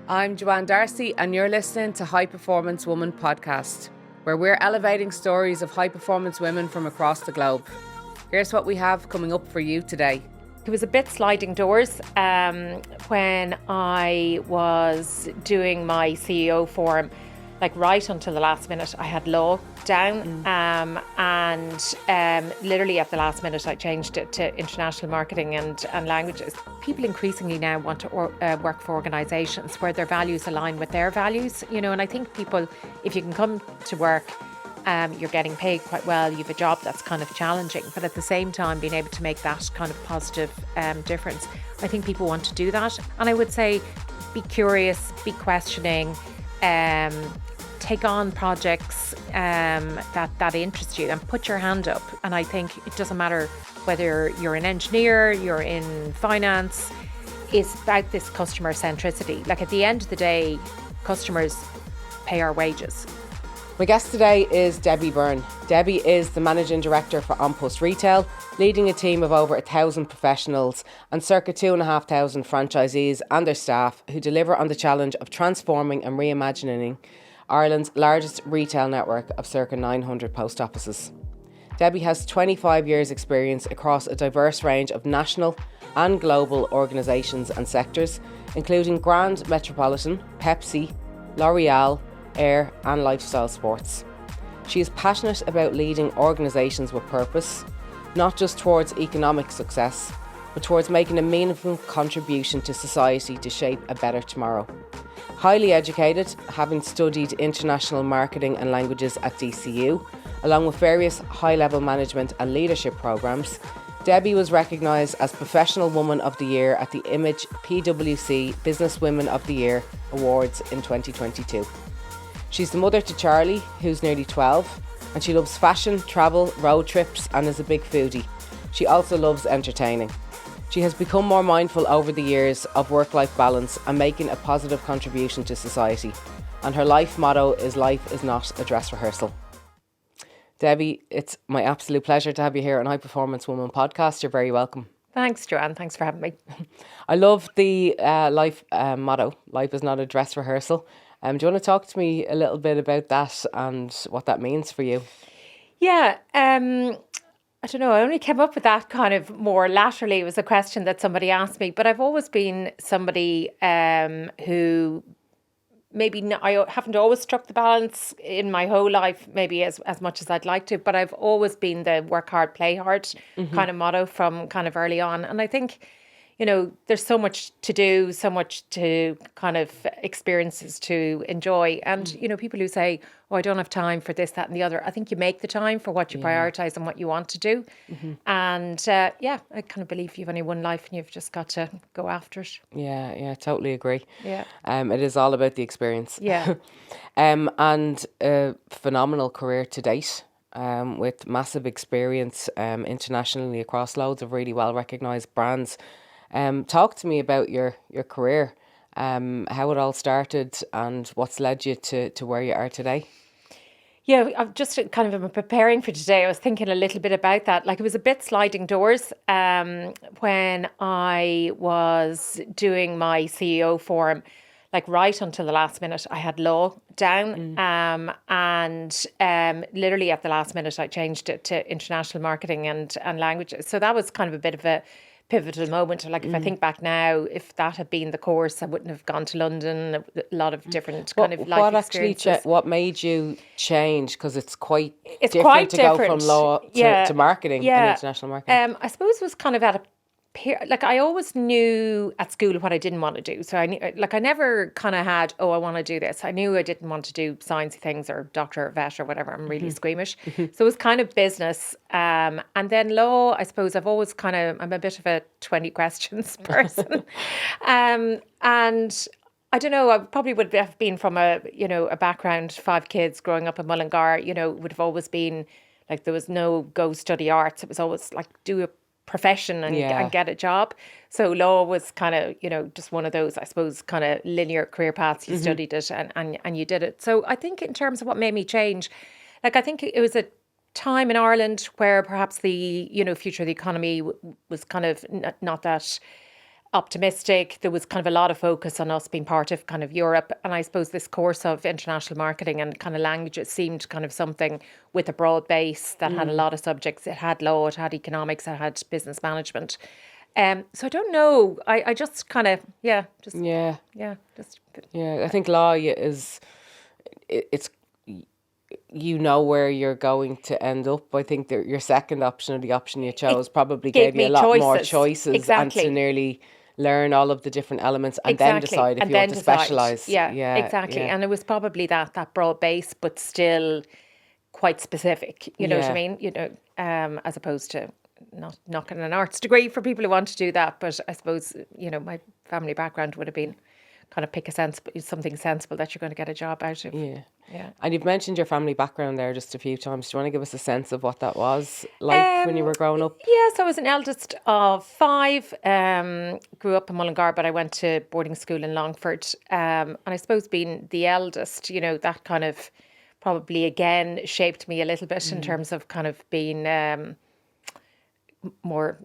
I'm Joanne Darcy, and you're listening to High Performance Woman podcast, where we're elevating stories of high performance women from across the globe. Here's what we have coming up for you today. It was a bit sliding doors when I was doing my CEO forum, like right until the last minute. I had law down and literally at the last minute I changed it to international marketing and languages. People increasingly now want to work for organisations where their values align with their values, and I think people, if you can come to work, you're getting paid quite well, you have a job that's kind of challenging, but at the same time being able to make that kind of positive difference. I think people want to do that, and I would say be curious, be questioning, take on projects that interest you and put your hand up. And I think it doesn't matter whether you're an engineer, you're in finance, it's about this customer centricity. Like at the end of the day, customers pay our wages. My guest today is Debbie Byrne. Debbie is the Managing Director for On Post Retail, leading a team of over 1,000 professionals and circa 2,500 franchisees and their staff who deliver on the challenge of transforming and reimagining Ireland's largest retail network of circa 900 post offices. Debbie has 25 years' experience across a diverse range of national and global organisations and sectors, including Grand Metropolitan, Pepsi, L'Oreal, Air and Lifestyle Sports. She is passionate about leading organisations with purpose, not just towards economic success, but towards making a meaningful contribution to society to shape a better tomorrow. Highly educated, having studied international marketing and languages at DCU, along with various high-level management and leadership programmes, Debbie was recognised as Professional Woman of the Year at the Image PWC Businesswoman of the Year Awards in 2022. She's the mother to Charlie, who's nearly 12, and she loves fashion, travel, road trips, and is a big foodie. She also loves entertaining. She has become more mindful over the years of work-life balance and making a positive contribution to society. And her life motto is "Life is not a dress rehearsal." Debbie, it's my absolute pleasure to have you here on High Performance Woman podcast. You're very welcome. Thanks, Joanne. Thanks for having me. I love the life motto, "Life is not a dress rehearsal." Do you want to talk to me a little bit about that and what that means for you? Yeah, I don't know, I only came up with that kind of more laterally. It was a question that somebody asked me, but I've always been somebody who I haven't always struck the balance in my whole life, maybe as much as I'd like to, but I've always been the work hard, play hard kind of motto from kind of early on. And I think, there's so much to do, so much to kind of experiences to enjoy. And, people who say, oh, I don't have time for this, that and the other. I think you make the time for what you prioritise and what you want to do. And I kind of believe you've only one life and you've just got to go after it. Yeah, totally agree. Yeah. It is all about the experience. Yeah. And a phenomenal career to date. With massive experience internationally across loads of really well recognised brands. Talk to me about your career, how it all started and what's led you to where you are today. Yeah, I've just kind of preparing for today. I was thinking a little bit about that. Like it was a bit sliding doors when I was doing my CEO forum, like right until the last minute. I had law down and literally at the last minute I changed it to international marketing and languages. So that was kind of a bit of a pivotal moment. Like if I think back now, if that had been the course, I wouldn't have gone to London. A lot of different kind of life experiences. What made you change? Because it's quite different to go from law to marketing and international marketing. I suppose it was kind of at a like I always knew at school what I didn't want to do. So I knew, like I never kind of had, I want to do this. I knew I didn't want to do sciencey things or doctor or vet or whatever. I'm really squeamish. So it was kind of business. And then law, I suppose I'm a bit of a 20 questions person. And I don't know, I probably would have been from a background, 5 kids growing up in Mullingar, would have always been like, there was no go study arts. It was always like, do a profession and get a job. So law was kind of, just one of those, I suppose, kind of linear career paths. You studied it and you did it. So I think in terms of what made me change, like I think it was a time in Ireland where perhaps the, future of the economy was kind of not that optimistic. There was kind of a lot of focus on us being part of kind of Europe. And I suppose this course of international marketing and kind of languages seemed kind of something with a broad base that had a lot of subjects. It had law, it had economics, it had business management. So I don't know. I just kind of, Yeah. I think law it's you know where you're going to end up. I think that your second option, or the option you chose, probably gave you a lot more choices, exactly, and to nearly learn all of the different elements and then decide if you want to specialise. Yeah, exactly. And it was probably that broad base, but still quite specific. You know what I mean? You know, as opposed to not knocking an arts degree for people who want to do that. But I suppose, you know, my family background would have been kind of pick something sensible that you're going to get a job out of. Yeah. And you've mentioned your family background there just a few times. Do you want to give us a sense of what that was like when you were growing up? Yes, I was an eldest of 5. Grew up in Mullingar, but I went to boarding school in Longford. And I suppose being the eldest, you know, that kind of probably again shaped me a little bit in terms of kind of being more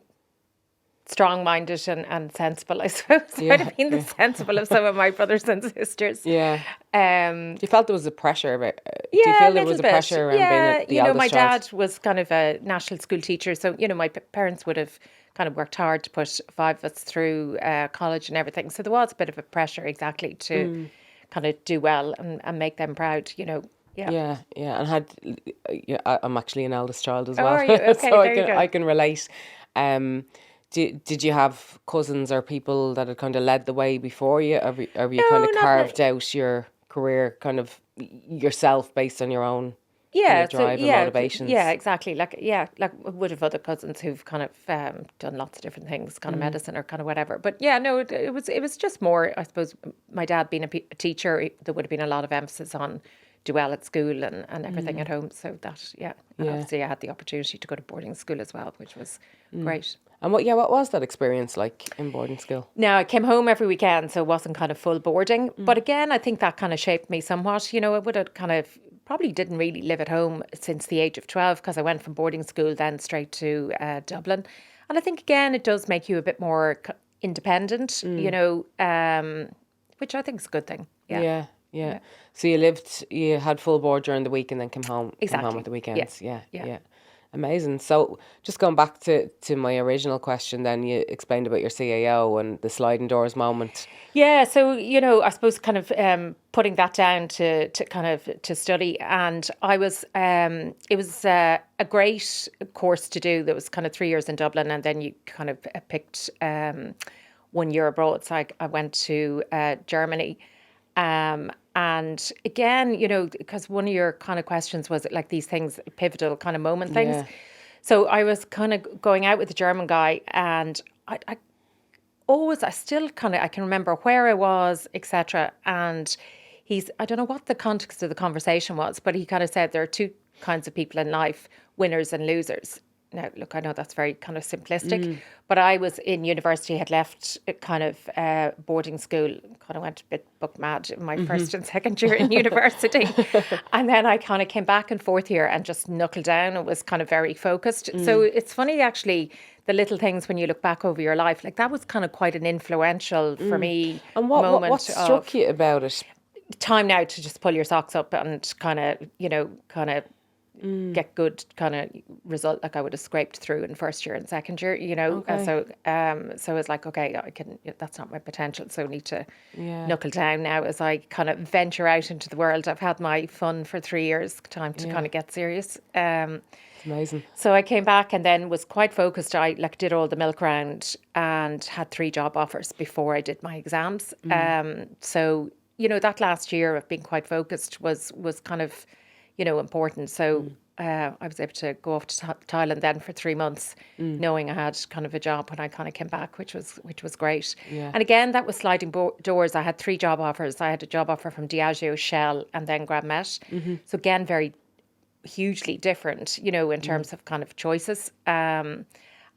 strong-minded and sensible, I suppose. I'd have been the sensible of some of my brothers and sisters. Yeah. You felt there was a pressure about do you feel there was a pressure around being the you know, eldest my child? dad was kind of a national school teacher, so, you know, my parents would have kind of worked hard to put 5 of us through college and everything. So there was a bit of a pressure exactly to kind of do well and make them proud, you know. Yeah. And I'm actually an eldest child as well. Are you? Okay, So there you go. I can relate. Did you have cousins or people that had kind of led the way before you? Or have you kind of carved out your career kind of yourself based on your own kind of drive and motivations? Yeah, exactly. Like I would have other cousins who've kind of done lots of different things, kind of medicine or kind of whatever. But yeah, no, it was just more, I suppose, my dad being a teacher, there would have been a lot of emphasis on do well at school and everything at home. So that, and obviously I had the opportunity to go to boarding school as well, which was great. And what was that experience like in boarding school? Now, I came home every weekend, so it wasn't kind of full boarding. But again, I think that kind of shaped me somewhat. You know, I would have kind of probably didn't really live at home since the age of 12 because I went from boarding school then straight to Dublin. And I think, again, it does make you a bit more independent, you know, which I think is a good thing. Yeah. So you had full board during the week and then came home at the weekends. Yeah. Amazing. So just going back to my original question then, you explained about your CAO and the sliding doors moment. Yeah, so, you know, I suppose kind of putting that down to kind of to study, and I was, it was a great course to do. There was kind of 3 years in Dublin and then you kind of picked 1 year abroad. So I went to Germany. And again, you know, because one of your kind of questions was like these things, pivotal kind of moment things. Yeah. So I was kind of going out with a German guy, and I can remember where I was, etc. And I don't know what the context of the conversation was, but he kind of said there are 2 kinds of people in life, winners and losers. Now, look, I know that's very kind of simplistic, but I was in university, had left kind of boarding school, kind of went a bit book mad in my first and second year in university. And then I kind of came back in fourth year and just knuckled down and was kind of very focused. So it's funny, actually, the little things when you look back over your life, like that was kind of quite an influential for me moment. What struck you about it? Time now to just pull your socks up and kind of, you know, get good kind of result, like I would have scraped through in first year and second year, you know. Okay. So I was like, okay, that's not my potential, so I need to knuckle down now as I kind of venture out into the world. I've had my fun for 3 years, time to kind of get serious. Amazing. So I came back and then was quite focused. I did all the milk round and had 3 job offers before I did my exams. So, you know, that last year of being quite focused was kind of, you know, important. So I was able to go off to Thailand then for 3 months, knowing I had kind of a job when I kind of came back, which was great. Yeah. And again, that was sliding doors. I had 3 job offers. I had a job offer from Diageo, Shell, and then Grand Met. So again, very hugely different, you know, in terms of kind of choices. And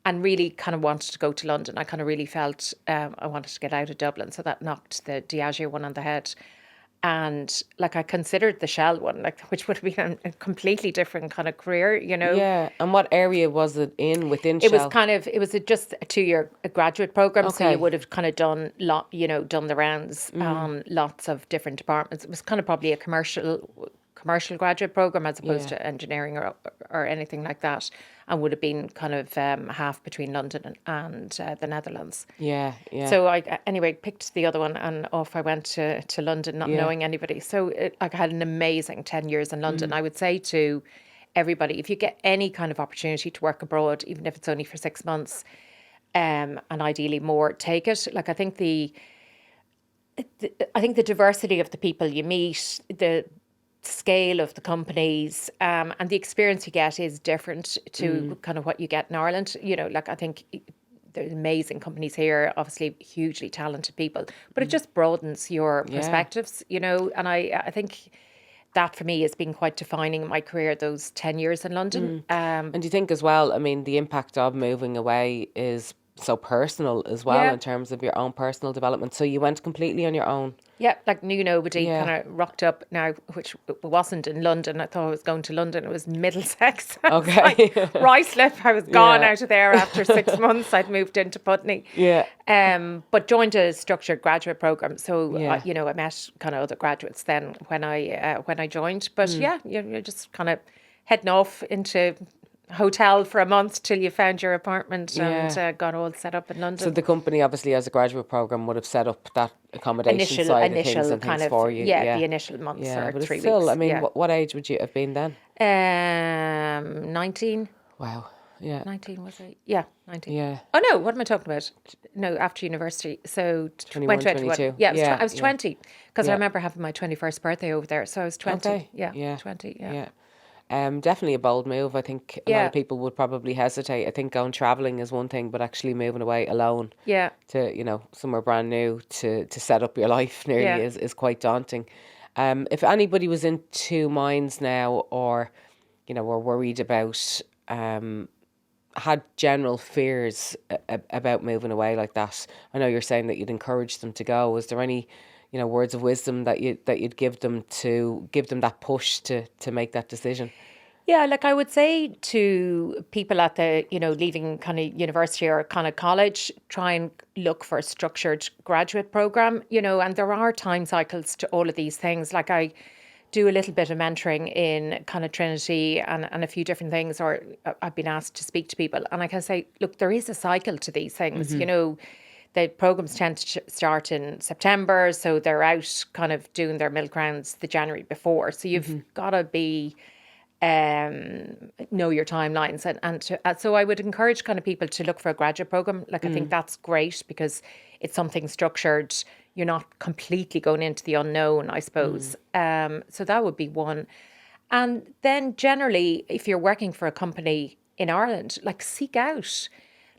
really kind of wanted to go to London. I kind of really felt I wanted to get out of Dublin. So that knocked the Diageo one on the head. And like I considered the Shell one, like which would have been a completely different kind of career, you know. Yeah. And what area was it in within It Shell? was just a 2-year graduate program, so Okay. you would have kind of done done the rounds on lots of different departments. It was kind of probably a commercial graduate program as opposed to engineering or anything like that, and would have been kind of half between London and the Netherlands. Yeah, yeah. So I anyway picked the other one, and off I went to London, not knowing anybody. So I had an amazing 10 years in London. I would say to everybody, if you get any kind of opportunity to work abroad, even if it's only for 6 months, and ideally more, take it. Like I think the diversity of the people you meet, the scale of the companies, and the experience you get is different to kind of what you get in Ireland. You know, like I think there's amazing companies here, obviously hugely talented people, but it just broadens your perspectives, you know. And I think that for me has been quite defining in my career, those 10 years in London. And do you think as well, I mean, the impact of moving away is so personal as well in terms of your own personal development. So you went completely on your own. Yeah, like knew nobody, kind of rocked up now, which wasn't in London. I thought I was going to London. It was Middlesex. Okay. Like, Ruislip. I was gone out of there after 6 months. I'd moved into Putney. Yeah. But joined a structured graduate program. So, I met kind of other graduates then when I joined. But you're just kind of heading off into hotel for a month till you found your apartment and got all set up in London. So the company obviously as a graduate program would have set up that accommodation side of things and things for you. The initial months or but 3 still, weeks. I mean, what age would you have been then? 19. Wow. Yeah. 19 was I? Yeah, 19. Yeah. Oh no, what am I talking about? No, after university. So 21, 22. Yeah, I was 20 because I remember having my 21st birthday over there. So I was 20. Okay. Yeah. 20. Yeah. Definitely a bold move. I think a lot of people would probably hesitate. I think going travelling is one thing, but actually moving away alone to, somewhere brand new to set up your life nearly is quite daunting. If anybody was in two minds now or, were worried about, had general fears about moving away like that, I know you're saying that you'd encourage them to go. Is there any words of wisdom that you'd give them to give them that push to make that decision? Yeah, like I would say to people at the, leaving kind of university or kind of college, try and look for a structured graduate program, and there are time cycles to all of these things. Like I do a little bit of mentoring in kind of Trinity and a few different things, or I've been asked to speak to people. And I can say, look, there is a cycle to these things, The programs tend to start in September, so they're out kind of doing their milk rounds the January before. So you've got to be know your timelines, and so I would encourage kind of people to look for a graduate program. Like I think that's great because it's something structured. You're not completely going into the unknown, I suppose. So that would be one. And then generally, if you're working for a company in Ireland, like seek out,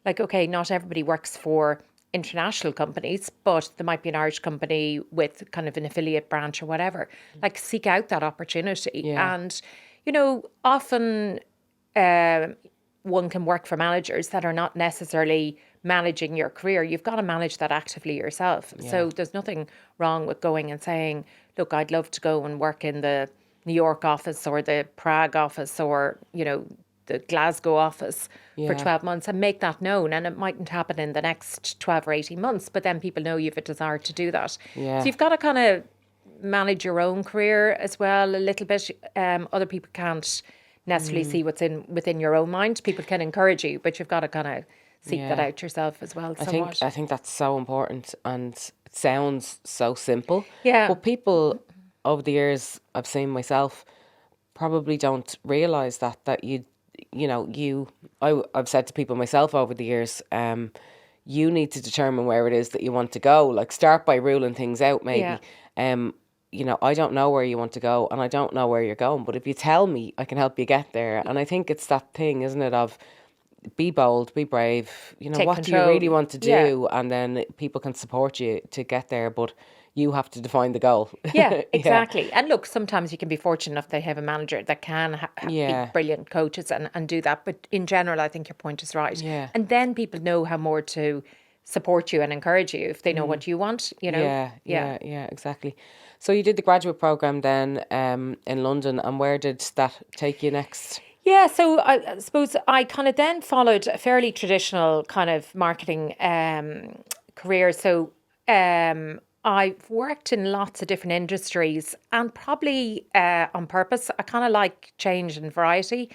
like, okay, not everybody works for international companies, but there might be an Irish company with kind of an affiliate branch or whatever. Like seek out that opportunity. And, often one can work for managers that are not necessarily managing your career. You've got to manage that actively yourself. So there's nothing wrong with going and saying, look, I'd love to go and work in the New York office or the Prague office or, the Glasgow office for 12 months and make that known. And it mightn't happen in the next 12 or 18 months, but then people know you have a desire to do that. So you've got to kind of manage your own career as well a little bit. Other people can't necessarily see what's within your own mind. People can encourage you, but you've got to kind of seek that out yourself as well. I think that's so important, and it sounds so simple. Yeah. But people over the years I've seen myself probably don't realise that I've said to people myself over the years, you need to determine where it is that you want to go. Like start by ruling things out maybe. I don't know where you want to go and I don't know where you're going, but if you tell me, I can help you get there. And I think it's that thing, isn't it, of be bold, be brave, Take what control. do you really want to do? And then people can support you to get there, but you have to define the goal. Yeah, exactly. And look, sometimes you can be fortunate enough they have a manager that can be brilliant coaches and do that. But in general, I think your point is right. Yeah. And then people know how more to support you and encourage you if they know what you want, you know? Yeah, exactly. So you did the graduate program then in London, and where did that take you next? Yeah, so I suppose I kind of then followed a fairly traditional kind of marketing career. So I've worked in lots of different industries, and probably on purpose. I kind of like change and variety.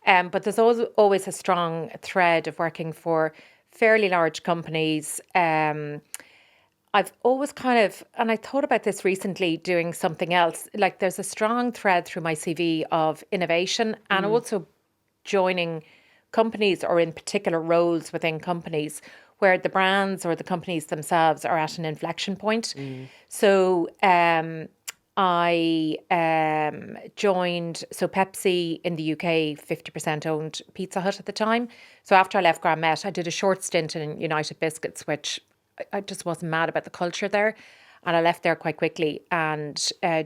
But there's always a strong thread of working for fairly large companies. I've always kind of, and I thought about this recently doing something else, like there's a strong thread through my CV of innovation and also joining companies or in particular roles within companies where the brands or the companies themselves are at an inflection point. So I joined, so Pepsi in the UK, 50% owned Pizza Hut at the time. So after I left Grand Met, I did a short stint in United Biscuits, which I just wasn't mad about the culture there. And I left there quite quickly and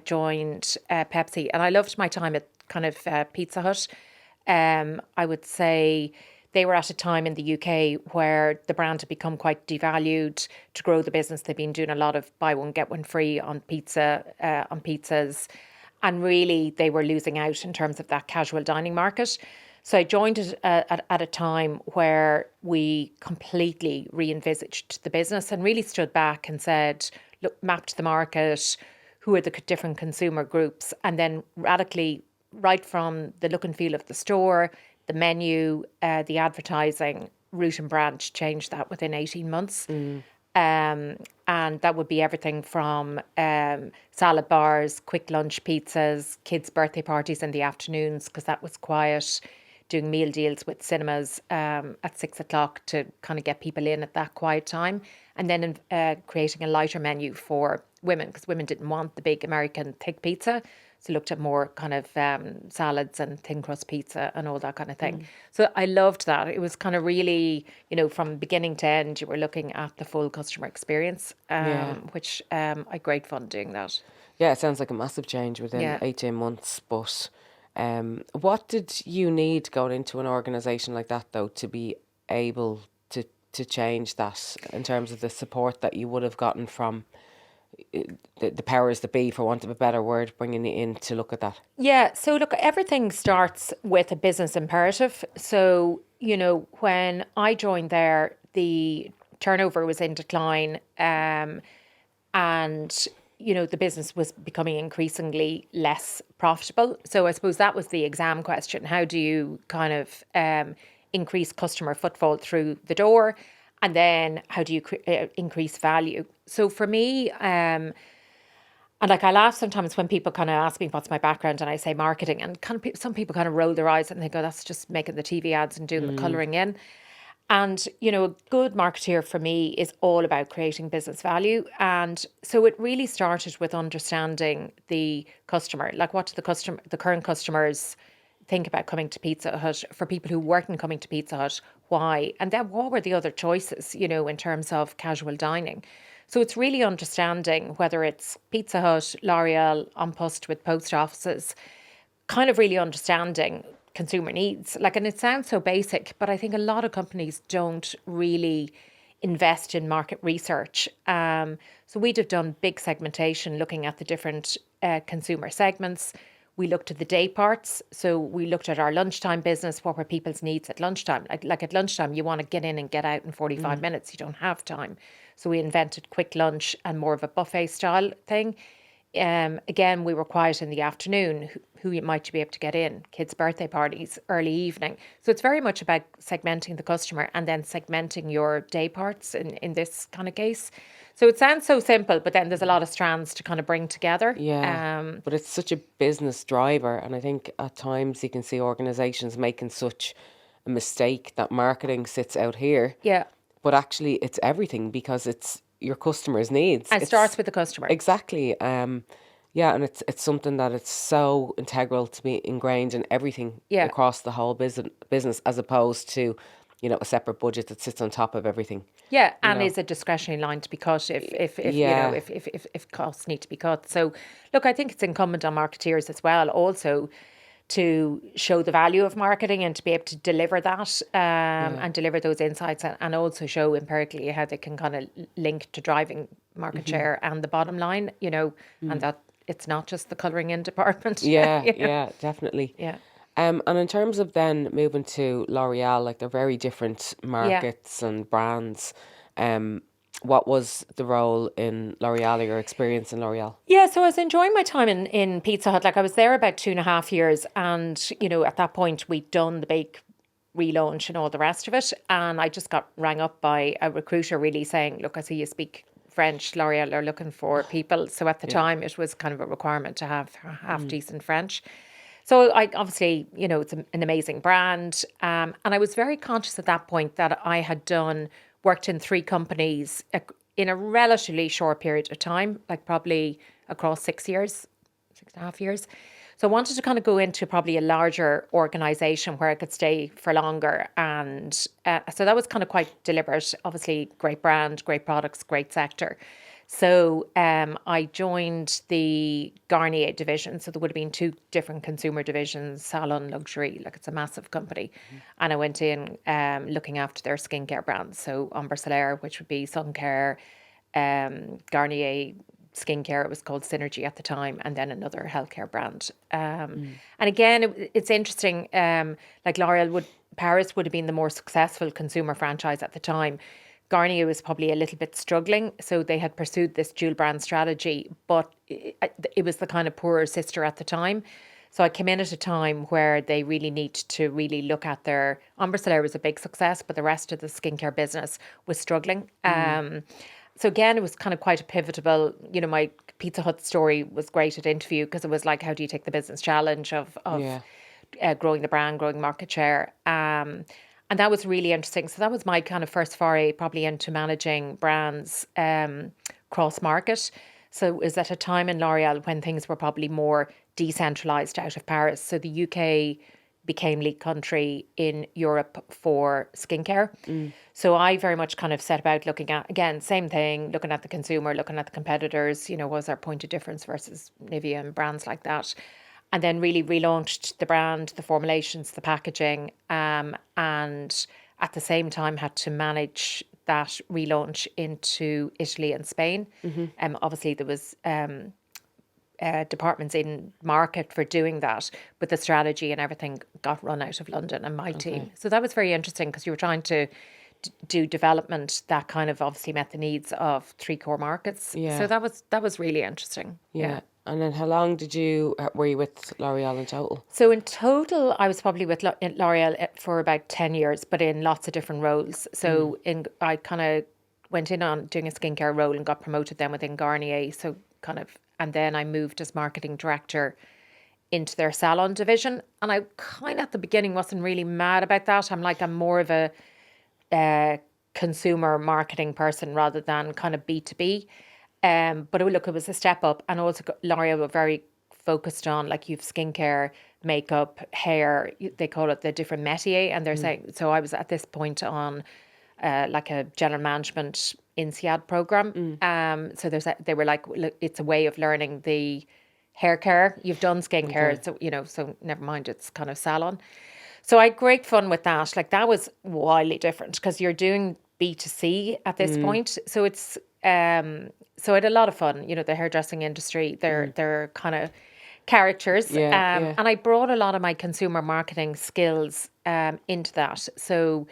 joined Pepsi. And I loved my time at kind of Pizza Hut. I would say they were at a time in the UK where the brand had become quite devalued. To grow the business, they've been doing a lot of buy one, get one free on pizzas. And really, they were losing out in terms of that casual dining market. So I joined it at a time where we completely re-envisaged the business and really stood back and said, look, mapped the market, who are the different consumer groups, and then radically, right from the look and feel of the store, the menu, the advertising, root and branch, changed that within 18 months. And that would be everything from salad bars, quick lunch pizzas, kids' birthday parties in the afternoons, because that was quiet, doing meal deals with cinemas at 6 o'clock to kind of get people in at that quiet time. And then creating a lighter menu for women, because women didn't want the big American thick pizza. So looked at more kind of salads and thin crust pizza and all that kind of thing. So I loved that. It was kind of really, from beginning to end, you were looking at the full customer experience, which I had great fun doing that. Yeah, it sounds like a massive change within 18 months. But what did you need going into an organisation like that, though, to be able to change that in terms of the support that you would have gotten from the powers that be, for want of a better word, bringing you in to look at that? Yeah, so look, everything starts with a business imperative. So, when I joined there, the turnover was in decline and, the business was becoming increasingly less profitable. So I suppose that was the exam question. How do you kind of increase customer footfall through the door? And then how do you increase value? So for me, and like I laugh sometimes when people kind of ask me what's my background and I say marketing, and kind of some people kind of roll their eyes and they go, that's just making the TV ads and doing the colouring in. And, a good marketeer for me is all about creating business value. And so it really started with understanding the customer. Like, what do the current customers think about coming to Pizza Hut? For people who weren't coming to Pizza Hut, why? And then what were the other choices, in terms of casual dining? So it's really understanding whether it's Pizza Hut, L'Oreal, on post with post offices, kind of really understanding consumer needs. And it sounds so basic, but I think a lot of companies don't really invest in market research. So we'd have done big segmentation, looking at the different consumer segments. We looked at the day parts. So we looked at our lunchtime business. What were people's needs at lunchtime? Like at lunchtime, you want to get in and get out in 45 minutes. You don't have time. So we invented quick lunch and more of a buffet style thing. Again, we were quiet in the afternoon. Who you might be able to get in? Kids' birthday parties, early evening. So it's very much about segmenting the customer and then segmenting your day parts in this kind of case. So it sounds so simple, but then there's a lot of strands to kind of bring together. Yeah, but it's such a business driver. And I think at times you can see organisations making such a mistake that marketing sits out here. Yeah. But actually it's everything, because it's your customer's needs. And it starts with the customer. Exactly. Yeah, and it's something that it's so integral to be ingrained in everything across the whole business, as opposed to, a separate budget that sits on top of everything. Yeah, and is a discretionary line to be cut if costs need to be cut. So, look, I think it's incumbent on marketeers as well, also to show the value of marketing and to be able to deliver that and deliver those insights, and also show empirically how they can kind of link to driving market share and the bottom line, and that it's not just the colouring in department. Yeah, definitely. Yeah. And in terms of then moving to L'Oreal, like they're very different markets and brands. What was the role in L'Oreal, or your experience in L'Oreal? Yeah, so I was enjoying my time in Pizza Hut. Like I was there about 2.5 years, and at that point we'd done the big relaunch and all the rest of it, and I just got rang up by a recruiter really saying, look, I see you speak French, L'Oreal are looking for people. So at the time it was kind of a requirement to have half decent French. So I obviously, it's an amazing brand. And I was very conscious at that point that I had worked in 3 companies in a relatively short period of time, like probably across 6 years, 6.5 years. So I wanted to kind of go into probably a larger organisation where I could stay for longer. And so that was kind of quite deliberate. Obviously, great brand, great products, great sector. So I joined the Garnier division. So there would have been 2 different consumer divisions, salon, luxury, like it's a massive company. And I went in looking after their skincare brands. So Ombre Solaire, which would be sun care, Garnier skincare, it was called Synergy at the time, and then another healthcare brand. And again, it's interesting, like L'Oreal Paris would have been the more successful consumer franchise at the time. Garnier was probably a little bit struggling, so they had pursued this dual brand strategy, but it was the kind of poorer sister at the time. So I came in at a time where they really need to really look at their... Ombre Solaire was a big success, but the rest of the skincare business was struggling. So again, it was kind of quite a pivotal, my Pizza Hut story was great at interview because it was like, how do you take the business challenge of growing the brand, growing market share? And that was really interesting. So that was my kind of first foray probably into managing brands cross-market. So it was at a time in L'Oreal when things were probably more decentralised out of Paris. So the UK became lead country in Europe for skincare. So I very much kind of set about looking at, again, same thing, looking at the consumer, looking at the competitors, what was our point of difference versus Nivea and brands like that. And then really relaunched the brand, the formulations, the packaging, and at the same time had to manage that relaunch into Italy and Spain. Obviously there was departments in market for doing that, but the strategy and everything got run out of London and my team. So that was very interesting because you were trying to do development that kind of obviously met the needs of 3 core markets. So that was really interesting. Yeah. And then how long were you with L'Oreal in total? So in total, I was probably with L'Oreal for about 10 years, but in lots of different roles. So I kind of went in on doing a skincare role and got promoted then within Garnier. So and then I moved as marketing director into their salon division. And I kind of at the beginning wasn't really mad about that. I'm more of a consumer marketing person rather than kind of B2B. But it was a step up. And also L'Oreal were very focused on, like, you've skincare, makeup, hair, they call it the different métier. And they're saying, so I was at this point on like a general management INSEAD program. So they were like, look, it's a way of learning the hair care. You've done skincare, so never mind, it's kind of salon. So I had great fun with that. Like, that was wildly different because you're doing B2C at this point. So it's so I had a lot of fun. The hairdressing industry, they're kind of characters. And I brought a lot of my consumer marketing skills into that. So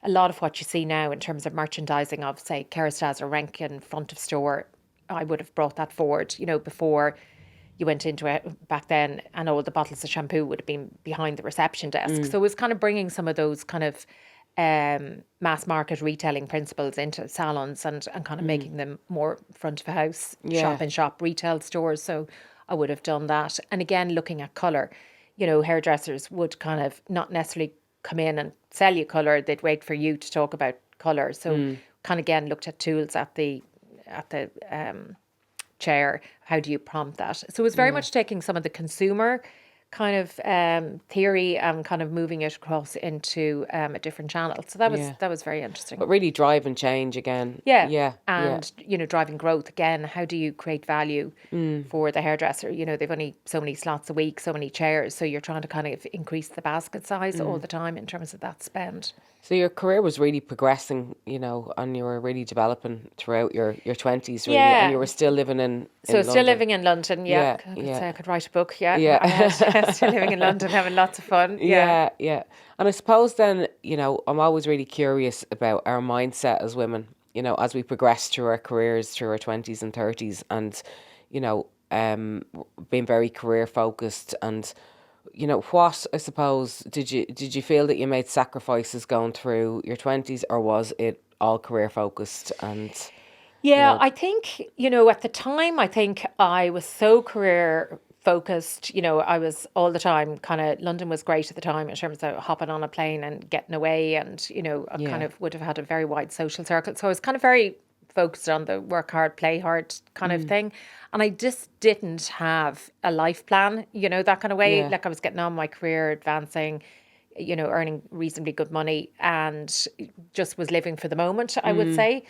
a lot of what you see now in terms of merchandising of, say, Kerastase or Renken front of store, I would have brought that forward, before you went into it back then, and all the bottles of shampoo would have been behind the reception desk. So it was kind of bringing some of those kind of mass market retailing principles into salons and kind of making them more front of house, shop-in-shop retail stores. So I would have done that. And again, looking at colour, hairdressers would kind of not necessarily come in and sell you colour. They'd wait for you to talk about colour. So kind of again looked at tools at the chair. How do you prompt that? So it was very much taking some of the consumer kind of theory and kind of moving it across into a different channel. So that was very interesting. But really drive and change again. Yeah. And, driving growth again. How do you create value for the hairdresser? They've only so many slots a week, so many chairs. So you're trying to kind of increase the basket size all the time in terms of that spend. So your career was really progressing, and you were really developing throughout your 20s, really. Yeah. And you were still living in So London. still living in London, yeah. I could write a book, yeah. Still living in London, having lots of fun. Yeah. And I suppose then, I'm always really curious about our mindset as women, as we progress through our careers, through our 20s and 30s, and, being very career focused. And, what, I suppose, did you feel that you made sacrifices going through your 20s, or was it all career focused? And I think, at the time, I think I was so career focused. I was all the time London was great at the time in terms of hopping on a plane and getting away, and I kind of would have had a very wide social circle. So I was kind of very focused on the work hard, play hard kind of thing. And I just didn't have a life plan, that kind of way. Yeah. Like I was getting on my career, advancing, earning reasonably good money, and just was living for the moment, I would say.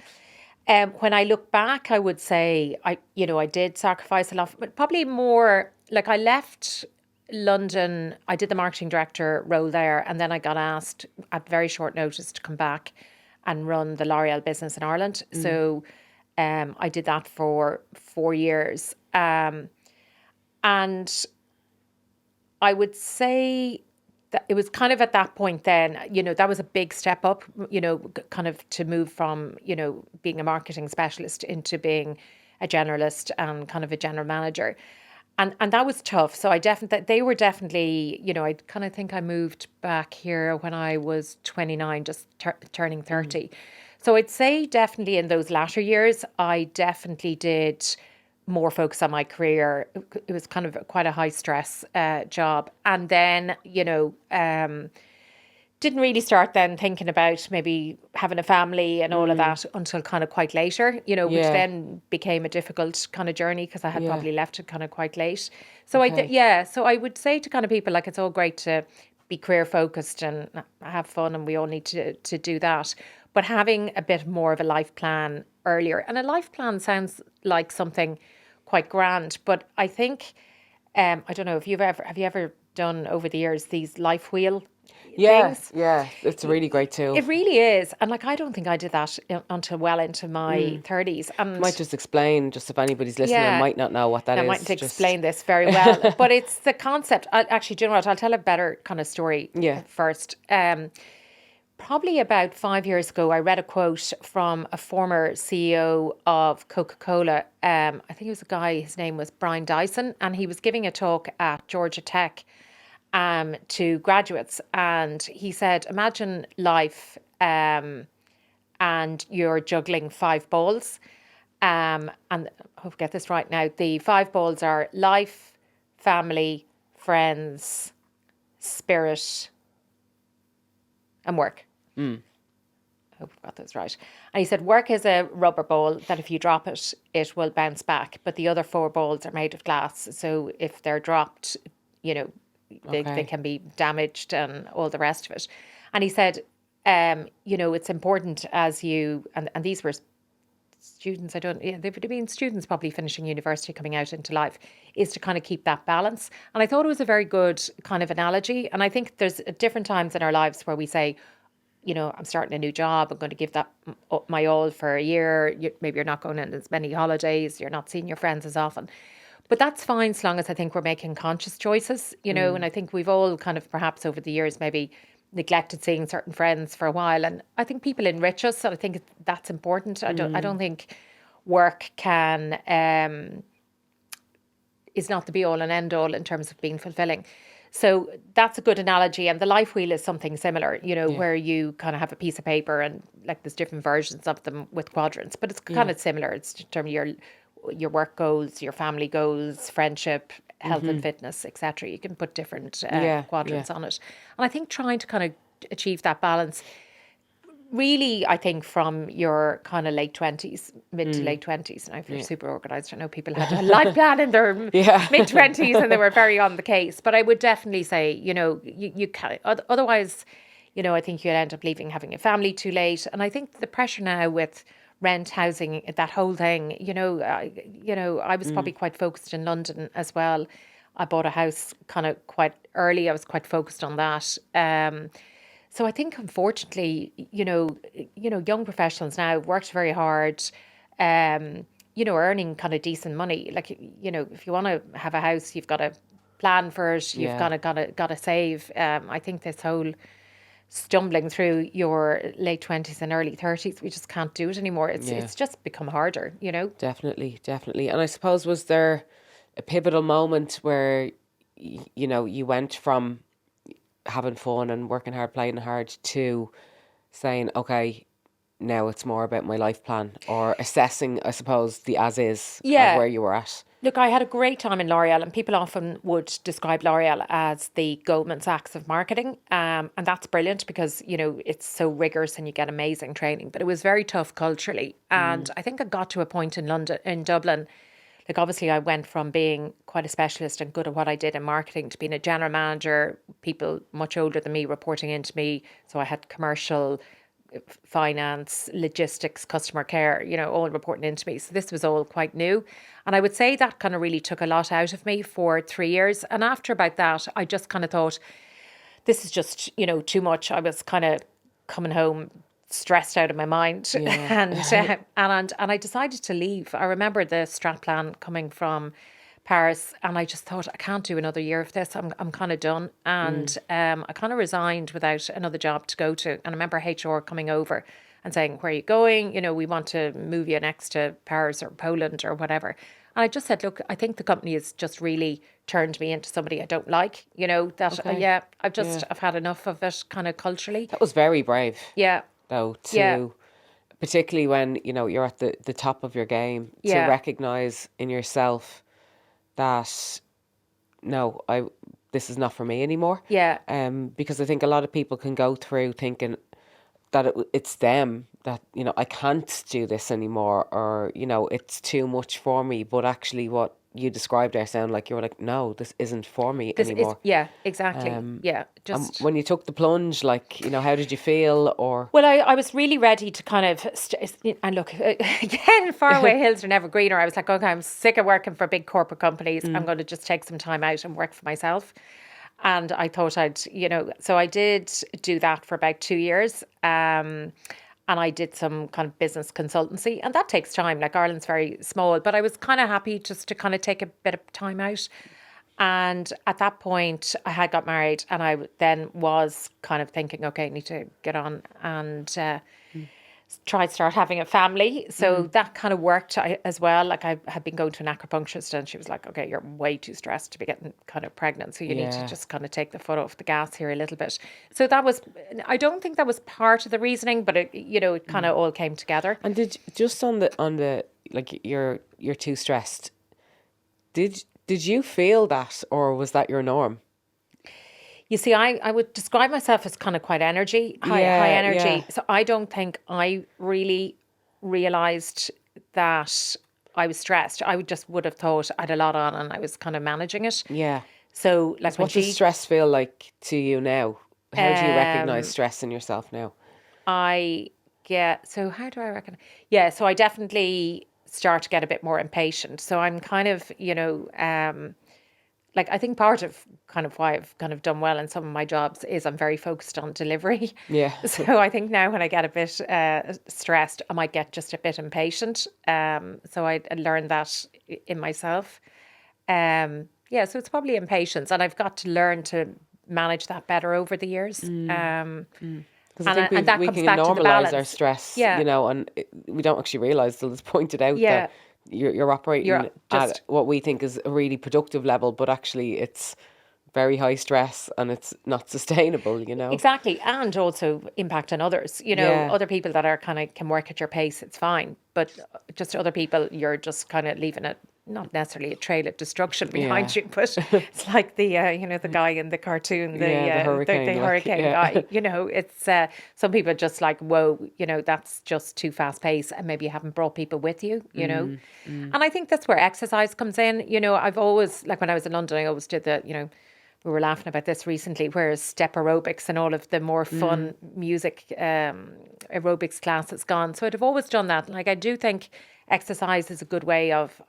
When I look back, I would say I did sacrifice a lot, but probably more like I left London. I did the marketing director role there, and then I got asked at very short notice to come back and run the L'Oreal business in Ireland. So I did that for 4 years. And I would say that it was kind of at that point then, that was a big step up, kind of to move from, being a marketing specialist into being a generalist and kind of a general manager. And that was tough. So they were definitely, I kind of think I moved back here when I was 29, just turning 30. So I'd say definitely in those latter years, I definitely did more focus on my career. It was kind of quite a high stress job. And then, didn't really start then thinking about maybe having a family and all of that until kind of quite later, which then became a difficult kind of journey because I had probably left it kind of quite late. So so I would say to kind of people, like, it's all great to be career focused and have fun, and we all need to do that. But having a bit more of a life plan earlier, and a life plan sounds like something quite grand, but I think, I don't know if have you ever done over the years these life wheel things? Yeah, it's a really great tool. It really is. And like, I don't think I did that until well into my 30s. And might just explain, just if anybody's listening and might not know what that is. I mightn't explain this very well, but it's the concept. Actually, do you know what? I'll tell a better kind of story first. Probably about 5 years ago, I read a quote from a former CEO of Coca-Cola. I think it was a guy, his name was Brian Dyson, and he was giving a talk at Georgia Tech to graduates. And he said, imagine life and you're juggling 5 balls. And I hope I get this right now. The 5 balls are life, family, friends, spirit, and work. I hope I got those right. And he said, work is a rubber ball that if you drop it, it will bounce back. But the other 4 balls are made of glass. So if they're dropped, they can be damaged and all the rest of it. And he said, it's important as you, and these were students, they would have been students probably finishing university, coming out into life, is to kind of keep that balance. And I thought it was a very good kind of analogy. And I think there's different times in our lives where we say, I'm starting a new job, I'm going to give that my all for a year. Maybe you're not going on as many holidays, you're not seeing your friends as often. But that's fine, so long as I think we're making conscious choices, and I think we've all kind of perhaps over the years maybe neglected seeing certain friends for a while. And I think people enrich us, and I think that's important. I don't think work is not the be all and end all in terms of being fulfilling. So that's a good analogy. And the life wheel is something similar, where you kind of have a piece of paper and like there's different versions of them with quadrants, but it's kind of similar. It's in terms of your work goals, your family goals, friendship, health and fitness, etc. You can put different quadrants on it. And I think trying to kind of achieve that balance really, I think from your kind of late 20s, mid to late 20s, and if you're super organised, I know people had a life plan in their mid 20s and they were very on the case. But I would definitely say, you can, otherwise, I think you'll end up having a family too late. And I think the pressure now with rent, housing, that whole thing, I was probably quite focused in London as well. I bought a house kind of quite early. I was quite focused on that. So I think, unfortunately, young professionals now have worked very hard, earning kind of decent money. Like, if you want to have a house, you've got to plan for it. You've got to save. I think this whole stumbling through your late 20s and early 30s, we just can't do it anymore. It's just become harder, Definitely. And I suppose, was there a pivotal moment where, you went from having fun and working hard, playing hard, to saying, okay, now it's more about my life plan, or assessing, I suppose, the as is of where you were at? Look, I had a great time in L'Oreal, and people often would describe L'Oreal as the Goldman Sachs of marketing. And that's brilliant because, it's so rigorous and you get amazing training. But it was very tough culturally. And I think I got to a point in Dublin, like, obviously I went from being quite a specialist and good at what I did in marketing to being a general manager, people much older than me reporting into me. So I had commercial, finance, logistics, customer care, all reporting into me. So this was all quite new. And I would say that kind of really took a lot out of me for 3 years. And after about that, I just kind of thought, this is just, too much. I was kind of coming home stressed out of my mind, and I decided to leave. I remember the strat plan coming from Paris, and I just thought, I can't do another year of this. I'm kind of done, and I kind of resigned without another job to go to. And I remember HR coming over and saying, "Where are you going? We want to move you next to Paris or Poland or whatever." And I just said, "Look, I think the company has just really turned me into somebody I don't like. I've had enough of it, kind of culturally." That was very brave. Yeah. Though, particularly when you're at the top of your game, to recognize in yourself that this is not for me anymore. Because I think a lot of people can go through thinking that it's them, that I can't do this anymore, or it's too much for me. But actually, what you described there sound like you were like, no, this isn't for me anymore. Exactly. Just when you took the plunge, how did you feel? Or well, I was really ready to kind of and look, again, faraway hills are never greener. I was like, okay, I'm sick of working for big corporate companies. I'm going to just take some time out and work for myself. And I thought so I did do that for about 2 years. And I did some kind of business consultancy, and that takes time. Like, Ireland's very small, but I was kind of happy just to kind of take a bit of time out. And at that point, I had got married, and I then was kind of thinking, okay, I need to get on and try to start having a family. So that kind of worked as well. Like, I had been going to an acupuncturist, and she was like, okay, you're way too stressed to be getting kind of pregnant. So you need to just kind of take the foot off the gas here a little bit. So that was, I don't think that was part of the reasoning, but it kind of all came together. And did, just on the like, you're too stressed, did you feel that, or was that your norm? You see, I would describe myself as kind of quite high energy. Yeah. So I don't think I really realised that I was stressed. I would have thought I had a lot on and I was kind of managing it. Yeah. So, like, what does stress feel like to you now? How do you recognise stress in yourself now? So how do I recognize? Yeah, so I definitely start to get a bit more impatient. So I'm kind of, like, I think part of kind of why I've kind of done well in some of my jobs is I'm very focused on delivery. Yeah. So I think now when I get a bit stressed, I might get just a bit impatient. So I learned that in myself. So it's probably impatience, and I've got to learn to manage that better over the years. Because I think we can normalise our stress, and we don't actually realise till it's pointed out that you're operating at what we think is a really productive level, but actually it's very high stress and it's not sustainable, Exactly, and also impact on others. Other people that are kind of can work at your pace, it's fine, but just other people, you're just kind of leaving it not necessarily a trail of destruction behind you, but it's like the the guy in the cartoon, the hurricane guy. It's some people are just like, whoa, that's just too fast paced, and maybe you haven't brought people with you, And I think that's where exercise comes in. I've always, like when I was in London, I always did we were laughing about this recently, whereas step aerobics and all of the more fun music aerobics classes gone. So I'd have always done that. Like, I do think exercise is a good way of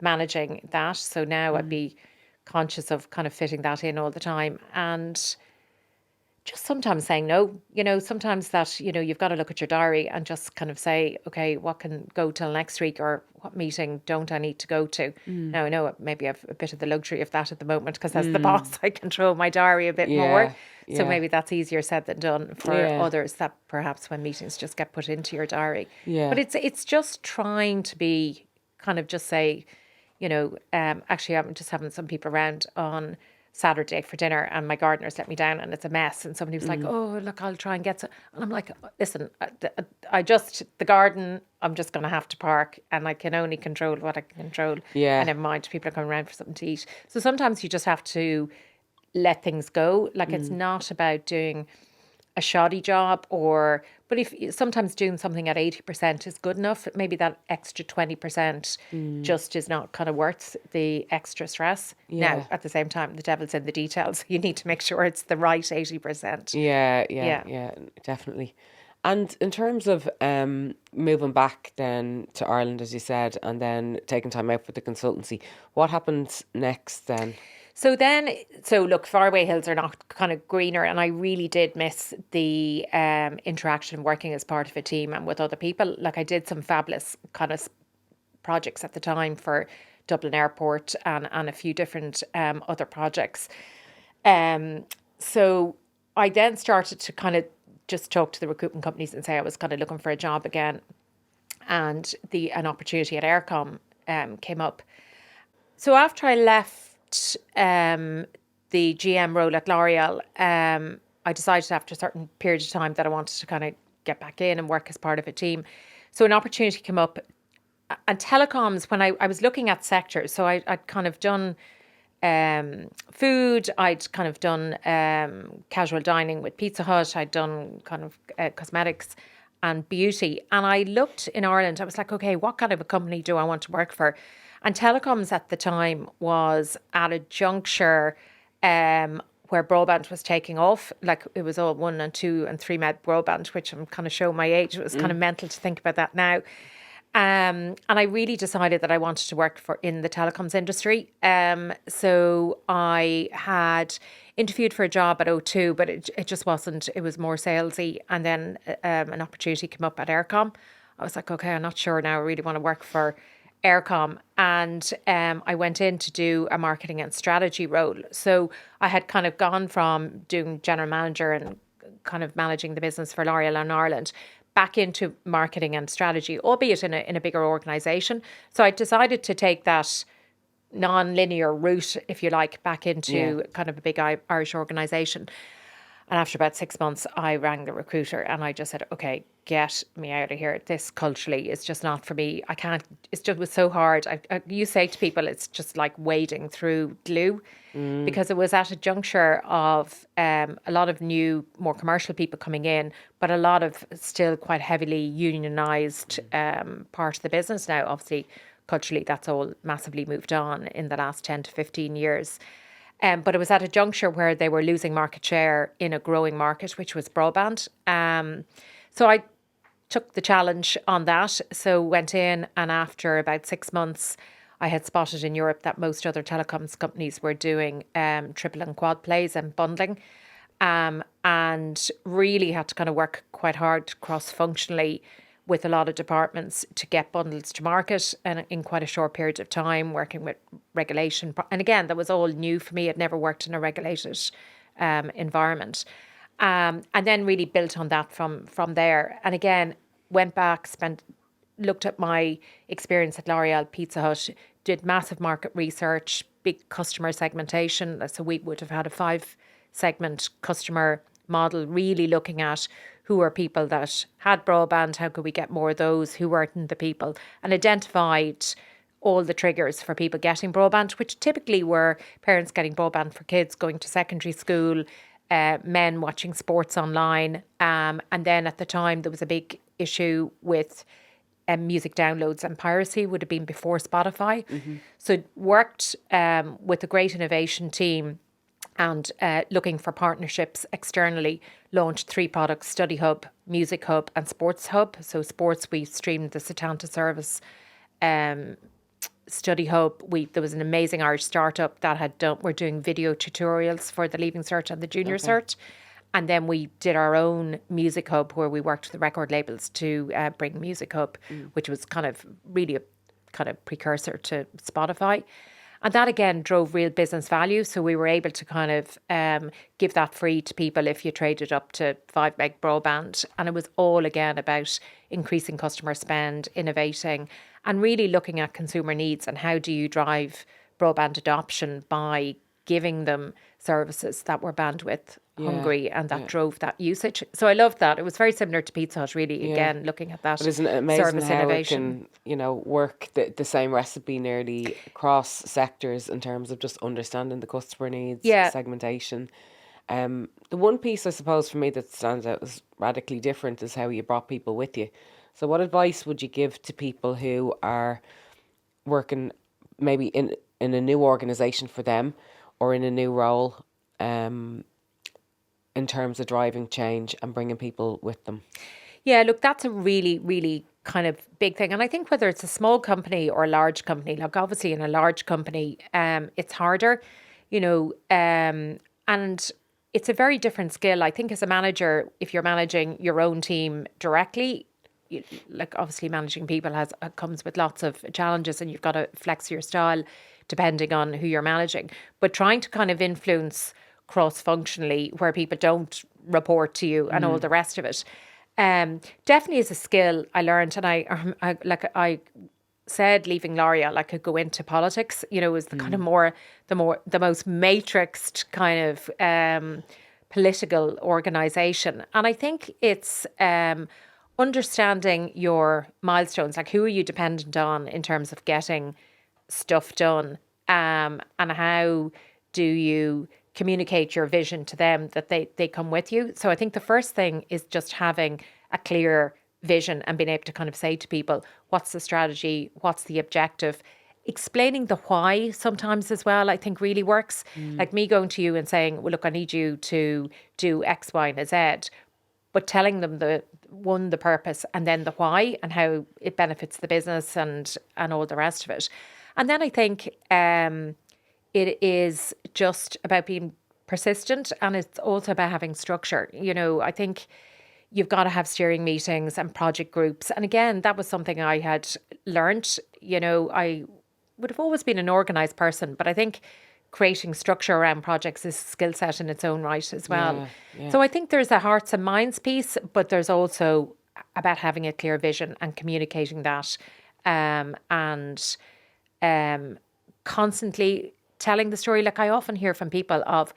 managing that. So now I'd be conscious of kind of fitting that in all the time, and just sometimes saying no. Sometimes that you've got to look at your diary and just kind of say, okay, what can go till next week, or what meeting don't I need to go to? Now I know maybe I have a bit of the luxury of that at the moment, because as the boss I control my diary a bit more. So maybe that's easier said than done for others, that perhaps when meetings just get put into your diary. But it's just trying to be kind of just say, actually I'm just having some people around on Saturday for dinner, and my gardener's let me down and it's a mess, and somebody was like, oh look, I'll try and get some, and I'm like, listen, the garden, I'm just going to have to park, and I can only control what I can control, and never mind, people are coming around for something to eat. So sometimes you just have to let things go. Like, it's not about doing a shoddy job, but if sometimes doing something at 80% is good enough, maybe that extra 20% just is not kind of worth the extra stress. Now, at the same time, the devil's in the details. You need to make sure it's the right 80%. Yeah, definitely. And in terms of moving back then to Ireland, as you said, and then taking time out for the consultancy, what happened next then? So look, faraway hills are not kind of greener, and I really did miss the interaction working as part of a team and with other people. Like, I did some fabulous kind of projects at the time for Dublin Airport and a few different other projects. So I then started to kind of just talk to the recruitment companies and say I was kind of looking for a job again, and an opportunity at Aircom came up. So after I left the GM role at L'Oreal, I decided after a certain period of time that I wanted to kind of get back in and work as part of a team. So an opportunity came up, and telecoms, when I was looking at sectors, so I'd kind of done food, I'd kind of done casual dining with Pizza Hut, I'd done kind of cosmetics and beauty. And I looked in Ireland, I was like, okay, what kind of a company do I want to work for? And telecoms at the time was at a juncture where broadband was taking off. Like, it was all 1 and 2 and 3 meg broadband, which I'm kind of showing my age. It was kind of mental to think about that now. And I really decided that I wanted to work in the telecoms industry. So I had interviewed for a job at O2, but it just wasn't, it was more salesy. And then an opportunity came up at Aircom. I was like, okay, I'm not sure now I really want to work for Aircom, and I went in to do a marketing and strategy role. So I had kind of gone from doing general manager and kind of managing the business for L'Oreal in Ireland back into marketing and strategy, albeit in a bigger organisation. So I decided to take that non-linear route, if you like, back into kind of a big Irish organisation. And after about 6 months, I rang the recruiter and I just said, okay, get me out of here. This culturally is just not for me. I can't, it was so hard. You say to people, it's just like wading through glue, because it was at a juncture of a lot of new, more commercial people coming in, but a lot of still quite heavily unionised part of the business. Now, obviously, culturally, that's all massively moved on in the last 10 to 15 years. But it was at a juncture where they were losing market share in a growing market, which was broadband. So I took the challenge on that. So went in, and after about 6 months, I had spotted in Europe that most other telecoms companies were doing triple and quad plays and bundling, and really had to kind of work quite hard cross-functionally with a lot of departments to get bundles to market, and in quite a short period of time, working with regulation. And again, that was all new for me. I'd never worked in a regulated environment. And then really built on that from there. And again, went back, looked at my experience at L'Oreal, Pizza Hut, did massive market research, big customer segmentation. So we would have had a 5-segment customer model, really looking at who are people that had broadband, how could we get more of those, who weren't the people, and identified all the triggers for people getting broadband, which typically were parents getting broadband for kids going to secondary school, men watching sports online. And then at the time, there was a big issue with music downloads, and piracy would have been before Spotify. So worked with a great innovation team and looking for partnerships externally, launched 3 products: Study Hub, Music Hub and Sports Hub. So sports, we streamed the Setanta service. Study Hub, there was an amazing Irish startup that were doing video tutorials for the Leaving Cert and the Junior Cert. And then we did our own Music Hub, where we worked with the record labels to bring Music Hub, which was kind of really a kind of precursor to Spotify. And that again drove real business value. So we were able to kind of give that free to people if you traded up to 5 meg broadband. And it was all again about increasing customer spend, innovating, and really looking at consumer needs and how do you drive broadband adoption by giving them services that were bandwidth hungry and that drove that usage. So I loved that. It was very similar to Pizza Hut, really, again, looking at that but isn't it amazing service how innovation. it can, work the same recipe nearly across sectors in terms of just understanding the customer needs, segmentation. The one piece, I suppose, for me that stands out as radically different is how you brought people with you. So what advice would you give to people who are working maybe in a new organisation for them or in a new role in terms of driving change and bringing people with them? Yeah, look, that's a really, really kind of big thing. And I think whether it's a small company or a large company, like obviously in a large company, it's harder, and it's a very different skill. I think as a manager, if you're managing your own team directly, like obviously managing people comes with lots of challenges, and you've got to flex your style depending on who you're managing. But trying to kind of influence cross-functionally where people don't report to you and all the rest of it, definitely is a skill I learned. And I said leaving L'Oreal, I could go into politics. It was the kind of the most matrixed kind of political organisation. And I think it's understanding your milestones, like who are you dependent on in terms of getting stuff done, and how do you communicate your vision to them that they come with you. So I think the first thing is just having a clear vision and being able to kind of say to people, what's the strategy, what's the objective, explaining the why sometimes as well, I think really works. Like me going to you and saying, well, look, I need you to do X, Y, and Z, but telling them the purpose and then the why and how it benefits the business and all the rest of it. And then I think it is just about being persistent, and it's also about having structure. I think you've got to have steering meetings and project groups. And again, that was something I had learnt. I would have always been an organised person, but I think creating structure around projects is a skill set in its own right as well. Yeah. So I think there's a hearts and minds piece, but there's also about having a clear vision and communicating that, and constantly telling the story. Like I often hear from people of,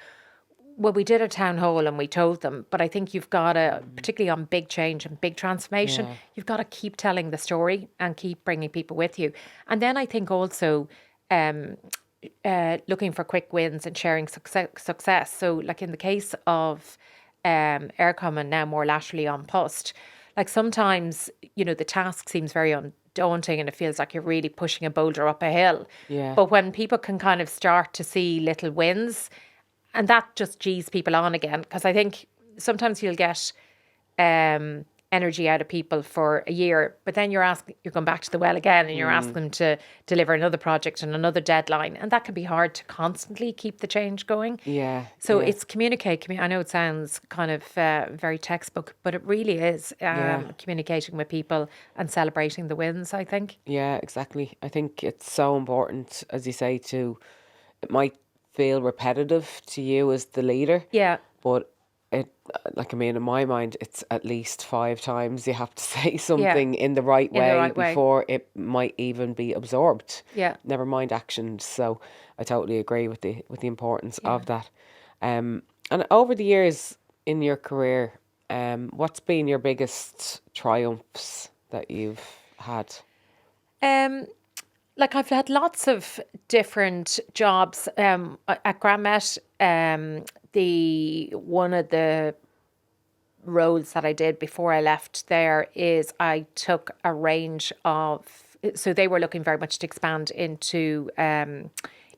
well, we did a town hall and we told them, but I think you've got to, particularly on big change and big transformation, you've got to keep telling the story and keep bringing people with you. And then I think also looking for quick wins and sharing success. So like in the case of Aircom and now more laterally on Post, like sometimes, the task seems very daunting and it feels like you're really pushing a boulder up a hill. Yeah. But when people can kind of start to see little wins, and that just G's people on again, because I think sometimes you'll get energy out of people for a year, but then you're going back to the well again and you're asking them to deliver another project and another deadline, and that can be hard to constantly keep the change going. Yeah. So it's communicate. I know it sounds kind of very textbook, but it really is communicating with people and celebrating the wins, I think. Yeah, exactly. I think it's so important, as you say, it might feel repetitive to you as the leader. Yeah. But in my mind, it's at least 5 times you have to say something in the right way before it might even be absorbed. Yeah. Never mind action. So I totally agree with the importance of that. And over the years in your career, what's been your biggest triumphs that you've had? Like I've had lots of different jobs at Grand Met. The one of the roles that I did before I left there is I took a range of, so they were looking very much to expand into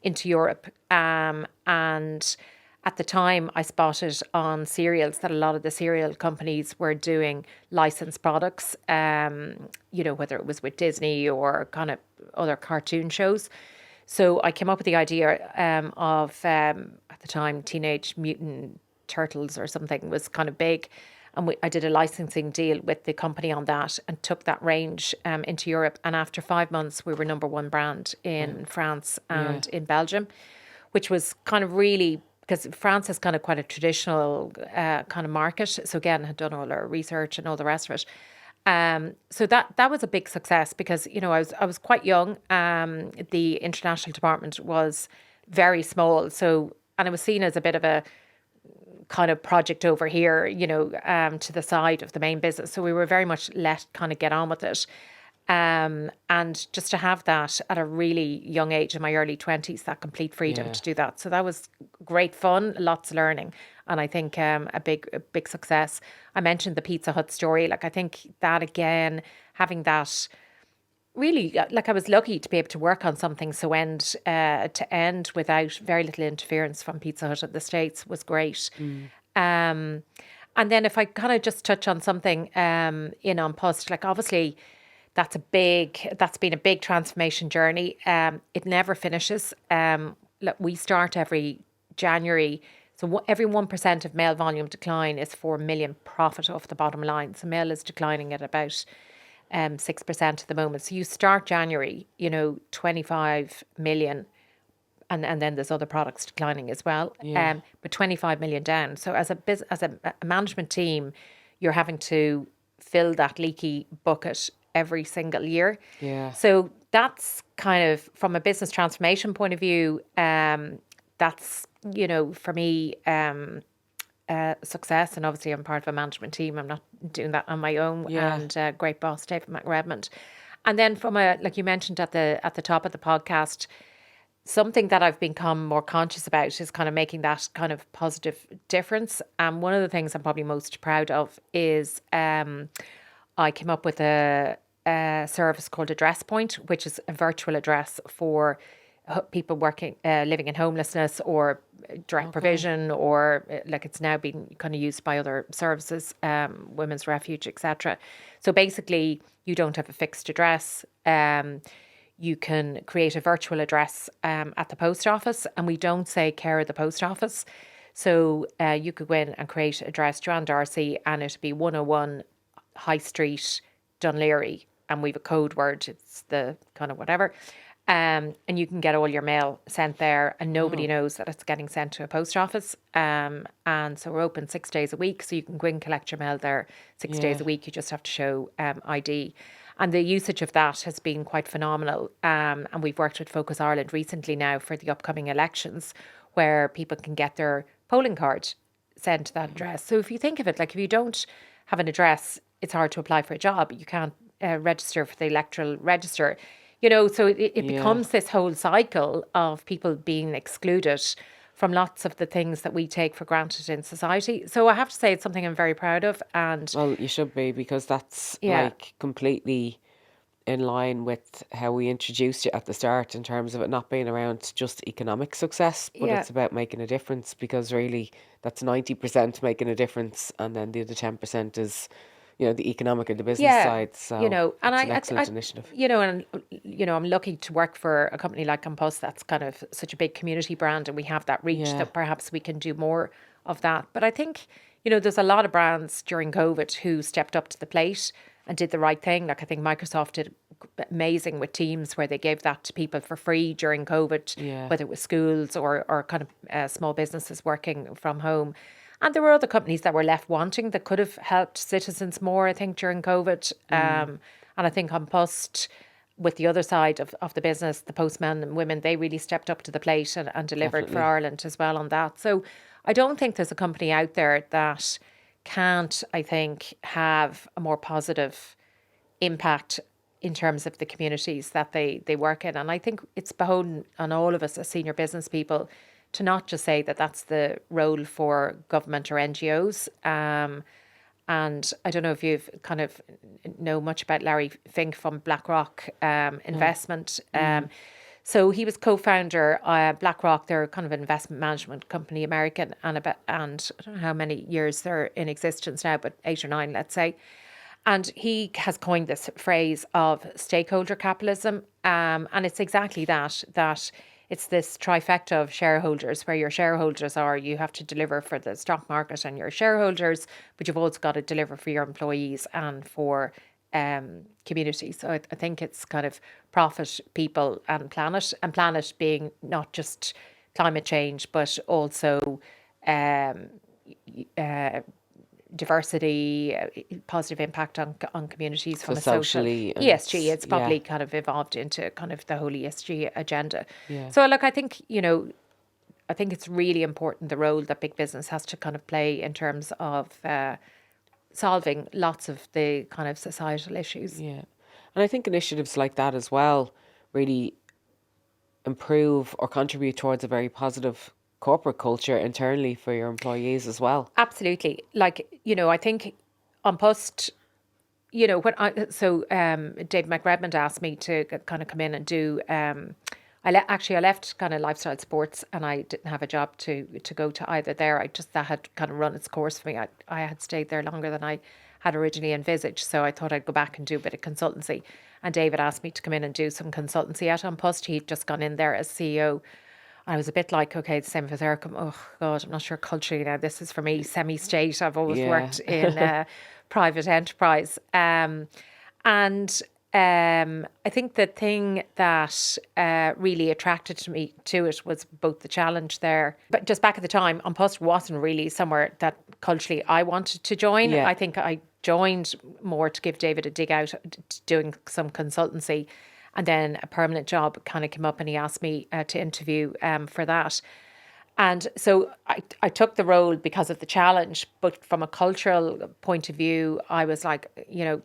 Europe, and at the time I spotted on cereals that a lot of the cereal companies were doing licensed products, whether it was with Disney or kind of other cartoon shows. So I came up with the idea of at the time Teenage Mutant Turtles or something was kind of big, and I did a licensing deal with the company on that and took that range into Europe. And after 5 months, we were number one brand in France and in Belgium, which was kind of really, because France is kind of quite a traditional kind of market. So again, had done all our research and all the rest of it. So that was a big success because, I was quite young. The international department was very small. So, and it was seen as a bit of a kind of project over here, to the side of the main business. So we were very much let kind of get on with it. And just to have that at a really young age, in my early 20s, that complete freedom to do that. So that was great fun, lots of learning. And I think a big success. I mentioned the Pizza Hut story. Like, I think that again, having that really, like I was lucky to be able to work on something so end to end without very little interference from Pizza Hut in the States was great. And then if I kind of just touch on something in On Post, like obviously that's been a big transformation journey. It never finishes. We start every January. So every 1% of mail volume decline is 4 million profit off the bottom line. So mail is declining at about 6% at the moment. So you start January, 25 million, and then there's other products declining as well. But 25 million down. So as a management team, you're having to fill that leaky bucket every single year. So that's kind of, from a business transformation point of view, that's, for me, success. And obviously I'm part of a management team. I'm not doing that on my own. And great boss, David McRedmond. And then from like you mentioned at the top of the podcast, something that I've become more conscious about is kind of making that kind of positive difference. And one of the things I'm probably most proud of is I came up with a service called Address Point, which is a virtual address for people living in homelessness or direct provision, or like it's now been kind of used by other services, women's refuge, etc. So basically, you don't have a fixed address. You can create a virtual address at the post office, and we don't say care of the post office. So you could go in and create address Joanne Darcy, and it'd be 101 High Street, Dunleary, and we've a code word. It's the kind of whatever. And you can get all your mail sent there, and nobody knows that it's getting sent to a post office. And so we're open 6 days a week, so you can go and collect your mail there 6 days a week. You just have to show ID. And the usage of that has been quite phenomenal. And we've worked with Focus Ireland recently now for the upcoming elections, where people can get their polling card sent to that address. So if you think of it, like if you don't have an address, it's hard to apply for a job. You can't register for the electoral register. So it becomes this whole cycle of people being excluded from lots of the things that we take for granted in society. So I have to say it's something I'm very proud of. And well, you should be, because that's like completely in line with how we introduced you at the start, in terms of it not being around just economic success, but it's about making a difference, because really that's 90% making a difference, and then the other 10% is the economic and the business side. So and it's an excellent initiative. I'm lucky to work for a company like On Post that's kind of such a big community brand, and we have that reach that perhaps we can do more of that. But I think, there's a lot of brands during COVID who stepped up to the plate and did the right thing. Like I think Microsoft did amazing with Teams, where they gave that to people for free during COVID, whether it was schools or kind of small businesses working from home. And there were other companies that were left wanting that could have helped citizens more, I think, during COVID. And I think On Post, with the other side of the business, the postmen and women, they really stepped up to the plate and delivered for Ireland as well on that. So I don't think there's a company out there that can't, I think, have a more positive impact in terms of the communities that they work in. And I think it's beholden on all of us as senior business people to not just say that that's the role for government or NGOs. And I don't know if you've kind of know much about Larry Fink from BlackRock Investment. So he was co-founder BlackRock. They're kind of an investment management company, American, and I don't know how many years they're in existence now, but 8 or 9, let's say. And he has coined this phrase of stakeholder capitalism, and it's exactly that it's this trifecta of shareholders, where your shareholders are, you have to deliver for the stock market and your shareholders, but you've also got to deliver for your employees and for community. So I think it's kind of profit, people and planet being not just climate change, but also diversity, positive impact on communities from a social ESG. It's probably kind of evolved into kind of the whole ESG agenda. So look, I think, I think it's really important, the role that big business has to kind of play in terms of solving lots of the kind of societal issues. Yeah. And I think initiatives like that as well really improve or contribute towards a very positive corporate culture internally for your employees as well. Absolutely. Like, I think on Post, Dave McRedmond asked me to kind of come in and do, I left kind of lifestyle sports, and I didn't have a job to go to either there. That had kind of run its course for me. I had stayed there longer than I had originally envisaged, so I thought I'd go back and do a bit of consultancy. And David asked me to come in and do some consultancy at On Post. He'd just gone in there as CEO. I was a bit like, okay, the same as Eric. Oh God, I'm not sure culturally now. This is for me semi-state. I've always worked in private enterprise, and I think the thing that really attracted me to it was both the challenge there, but just back at the time, On Post wasn't really somewhere that culturally I wanted to join. I think I joined more to give David a dig out doing some consultancy, and then a permanent job kind of came up and he asked me to interview for that. And so I took the role because of the challenge, but from a cultural point of view, I was like,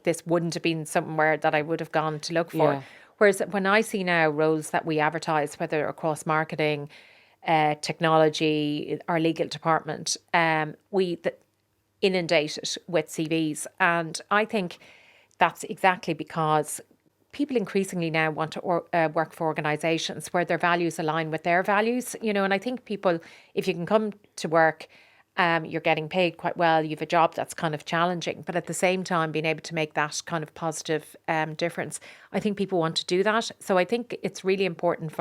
this wouldn't have been somewhere that I would have gone to look for. Yeah. Whereas when I see now roles that we advertise, whether across marketing, technology, our legal department, we inundate it with CVs. And I think that's exactly because people increasingly now want to work for organisations where their values align with their values, and I think people, if you can come to work, you're getting paid quite well, you have a job that's kind of challenging, but at the same time being able to make that kind of positive difference. I think people want to do that. So I think it's really important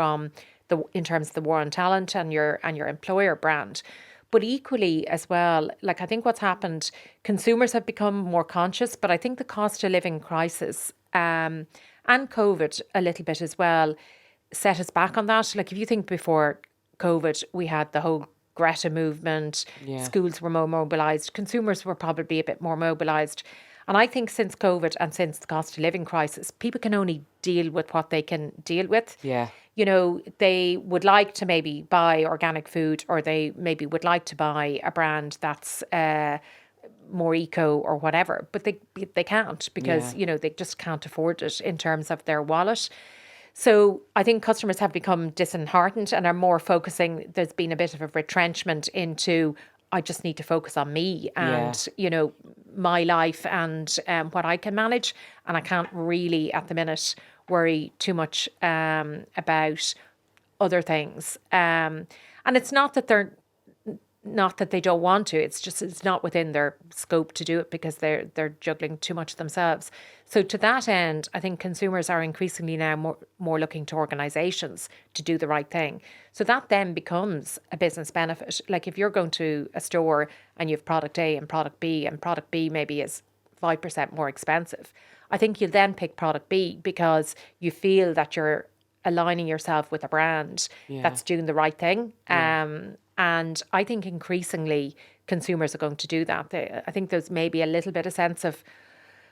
in terms of the war on talent and your employer brand. But equally as well, like I think what's happened, consumers have become more conscious, but I think the cost of living crisis and COVID a little bit as well set us back on that. Like if you think before COVID, we had the whole Greta movement, schools were more mobilised, consumers were probably a bit more mobilised. And I think since COVID and since the cost of living crisis, people can only deal with what they can deal with. Yeah. They would like to maybe buy organic food, or they maybe would like to buy a brand that's more eco or whatever, but they can't because they just can't afford it in terms of their wallet. So I think customers have become disheartened and are more focusing. There's been a bit of a retrenchment into, I just need to focus on me and my life and what I can manage, and I can't really at the minute worry too much about other things. And it's not that they don't want to, it's just it's not within their scope to do it because they're juggling too much themselves. So to that end, I think consumers are increasingly now more looking to organisations to do the right thing. So that then becomes a business benefit. Like if you're going to a store and you have product A and product B maybe is 5% more expensive, I think you'll then pick product B because you feel that you're aligning yourself with a brand that's doing the right thing. And I think increasingly consumers are going to do that. I think there's maybe a little bit of sense of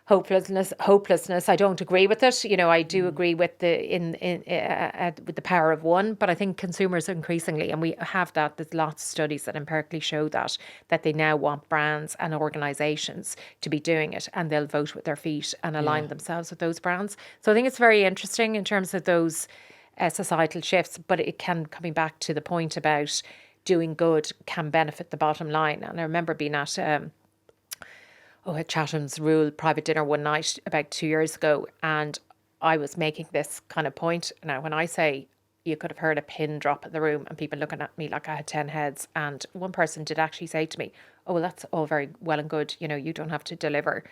hopelessness. I don't agree with it. I do agree with with the power of one, but I think consumers increasingly, and we have that. There's lots of studies that empirically show that they now want brands and organisations to be doing it, and they'll vote with their feet and align themselves with those brands. So I think it's very interesting in terms of those societal shifts. But it can, coming back to the point about doing good, can benefit the bottom line. And I remember being at at Chatham's Rule private dinner one night about 2 years ago, and I was making this kind of point. Now, when I say, you could have heard a pin drop in the room and people looking at me like I had 10 heads. And one person did actually say to me, oh, well, that's all very well and good. You don't have to deliver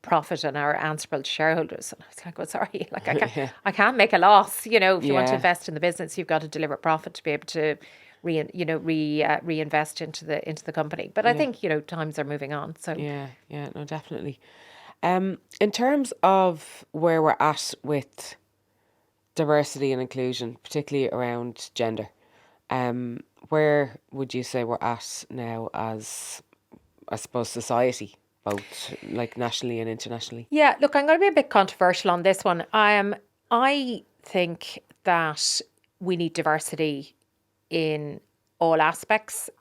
profit and are answerable to shareholders. And I was like, well, sorry, like I can't make a loss. If you want to invest in the business, you've got to deliver profit to be able to reinvest into the company. But I think times are moving on. So no, definitely. In terms of where we're at with diversity and inclusion, particularly around gender, where would you say we're at now as, I suppose, society, both like nationally and internationally? Yeah, look, I'm going to be a bit controversial on this one. I think that we need diversity in all aspects,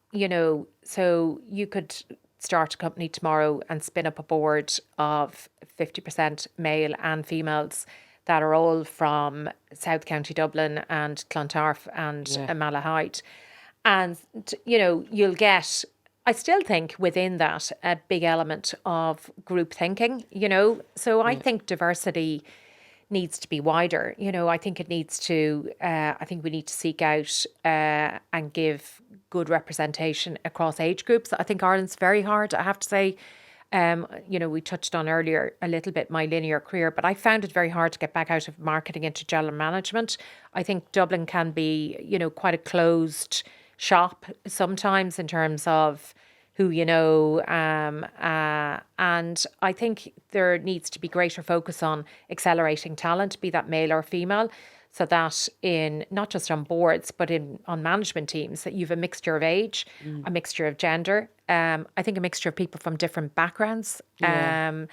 so you could start a company tomorrow and spin up a board of 50% male and females that are all from South County Dublin and Clontarf and Malahide. And, you'll get, I still think within that, a big element of group thinking, So I think diversity needs to be wider. I think it needs to, I think we need to seek out and give good representation across age groups. I think Ireland's very hard, I have to say. We touched on earlier a little bit my linear career, but I found it very hard to get back out of marketing into general management. I think Dublin can be, quite a closed shop sometimes in terms of who and I think there needs to be greater focus on accelerating talent, be that male or female, so that in not just on boards but on management teams, that you've a mixture of age, a mixture of gender, I think a mixture of people from different backgrounds, and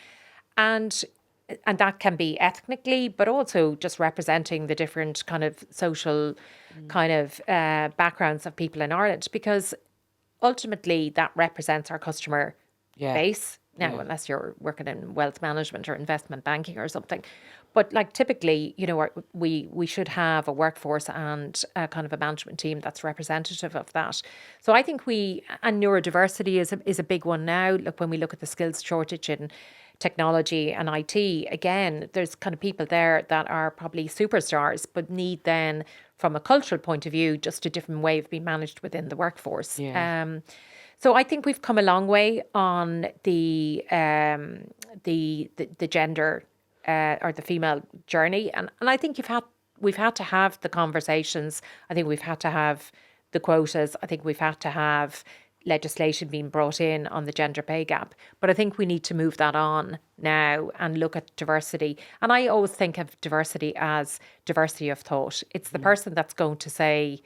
that can be ethnically, but also just representing the different kind of social kind of backgrounds of people in Ireland, because ultimately that represents our customer base. Now, unless you're working in wealth management or investment banking or something. But like typically, we should have a workforce and a kind of a management team that's representative of that. So I think and neurodiversity is a big one now. Look, when we look at the skills shortage in technology and IT, again, there's kind of people there that are probably superstars, but need then, from a cultural point of view, just a different way of being managed within the workforce. So I think we've come a long way on the gender or the female journey, and I think we've had to have the conversations. I think we've had to have the quotas. I think we've had to have legislation being brought in on the gender pay gap. But I think we need to move that on now and look at diversity. And I always think of diversity as diversity of thought. It's the person that's going to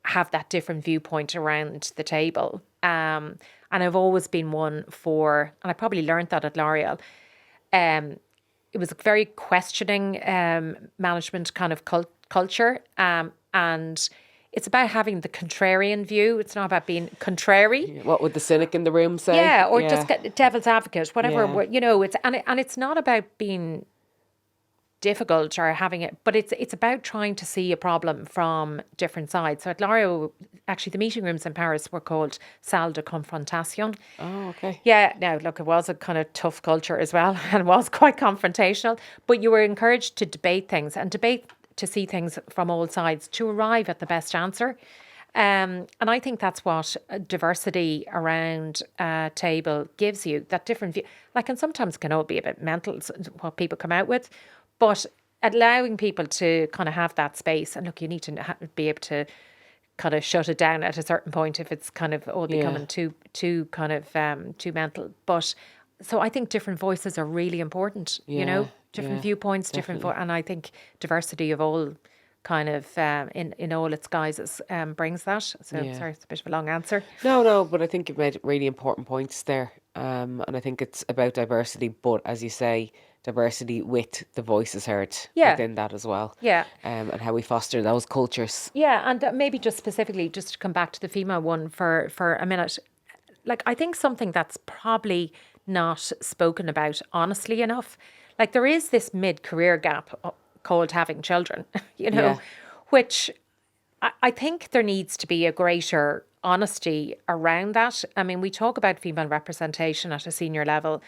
have that different viewpoint around the table. And I've always been one for, and I probably learned that at L'Oreal, it was a very questioning management kind of culture. And it's about having the contrarian view. It's not about being contrary. What would the cynic in the room say? Yeah, or just get devil's advocate, whatever. It's not about being difficult or having it, but it's about trying to see a problem from different sides. So at L'Oreal, actually, the meeting rooms in Paris were called Salle de Confrontation. Oh, okay. Yeah, now look, it was a kind of tough culture as well, and was quite confrontational. But you were encouraged to debate things and to see things from all sides to arrive at the best answer. And I think that's what diversity around a table gives you, that different view. Like, and sometimes can all be a bit mental, what people come out with, but allowing people to kind of have that space. And look, you need to be able to kind of shut it down at a certain point if it's kind of all becoming too mental. But so I think different voices are really important, different viewpoints, and I think diversity of all kind of in all its guises brings that. So sorry, it's a bit of a long answer. No, but I think you've made really important points there. And I think it's about diversity, but as you say, diversity with the voices heard Yeah. within that as well. Yeah. And how we foster those cultures. Yeah, and maybe just specifically, just to come back to the female one for a minute, like I think something that's probably not spoken about honestly enough, like there is this mid-career gap called having children, Yeah. which I think there needs to be a greater honesty around that. I mean, we talk about female representation at a senior level.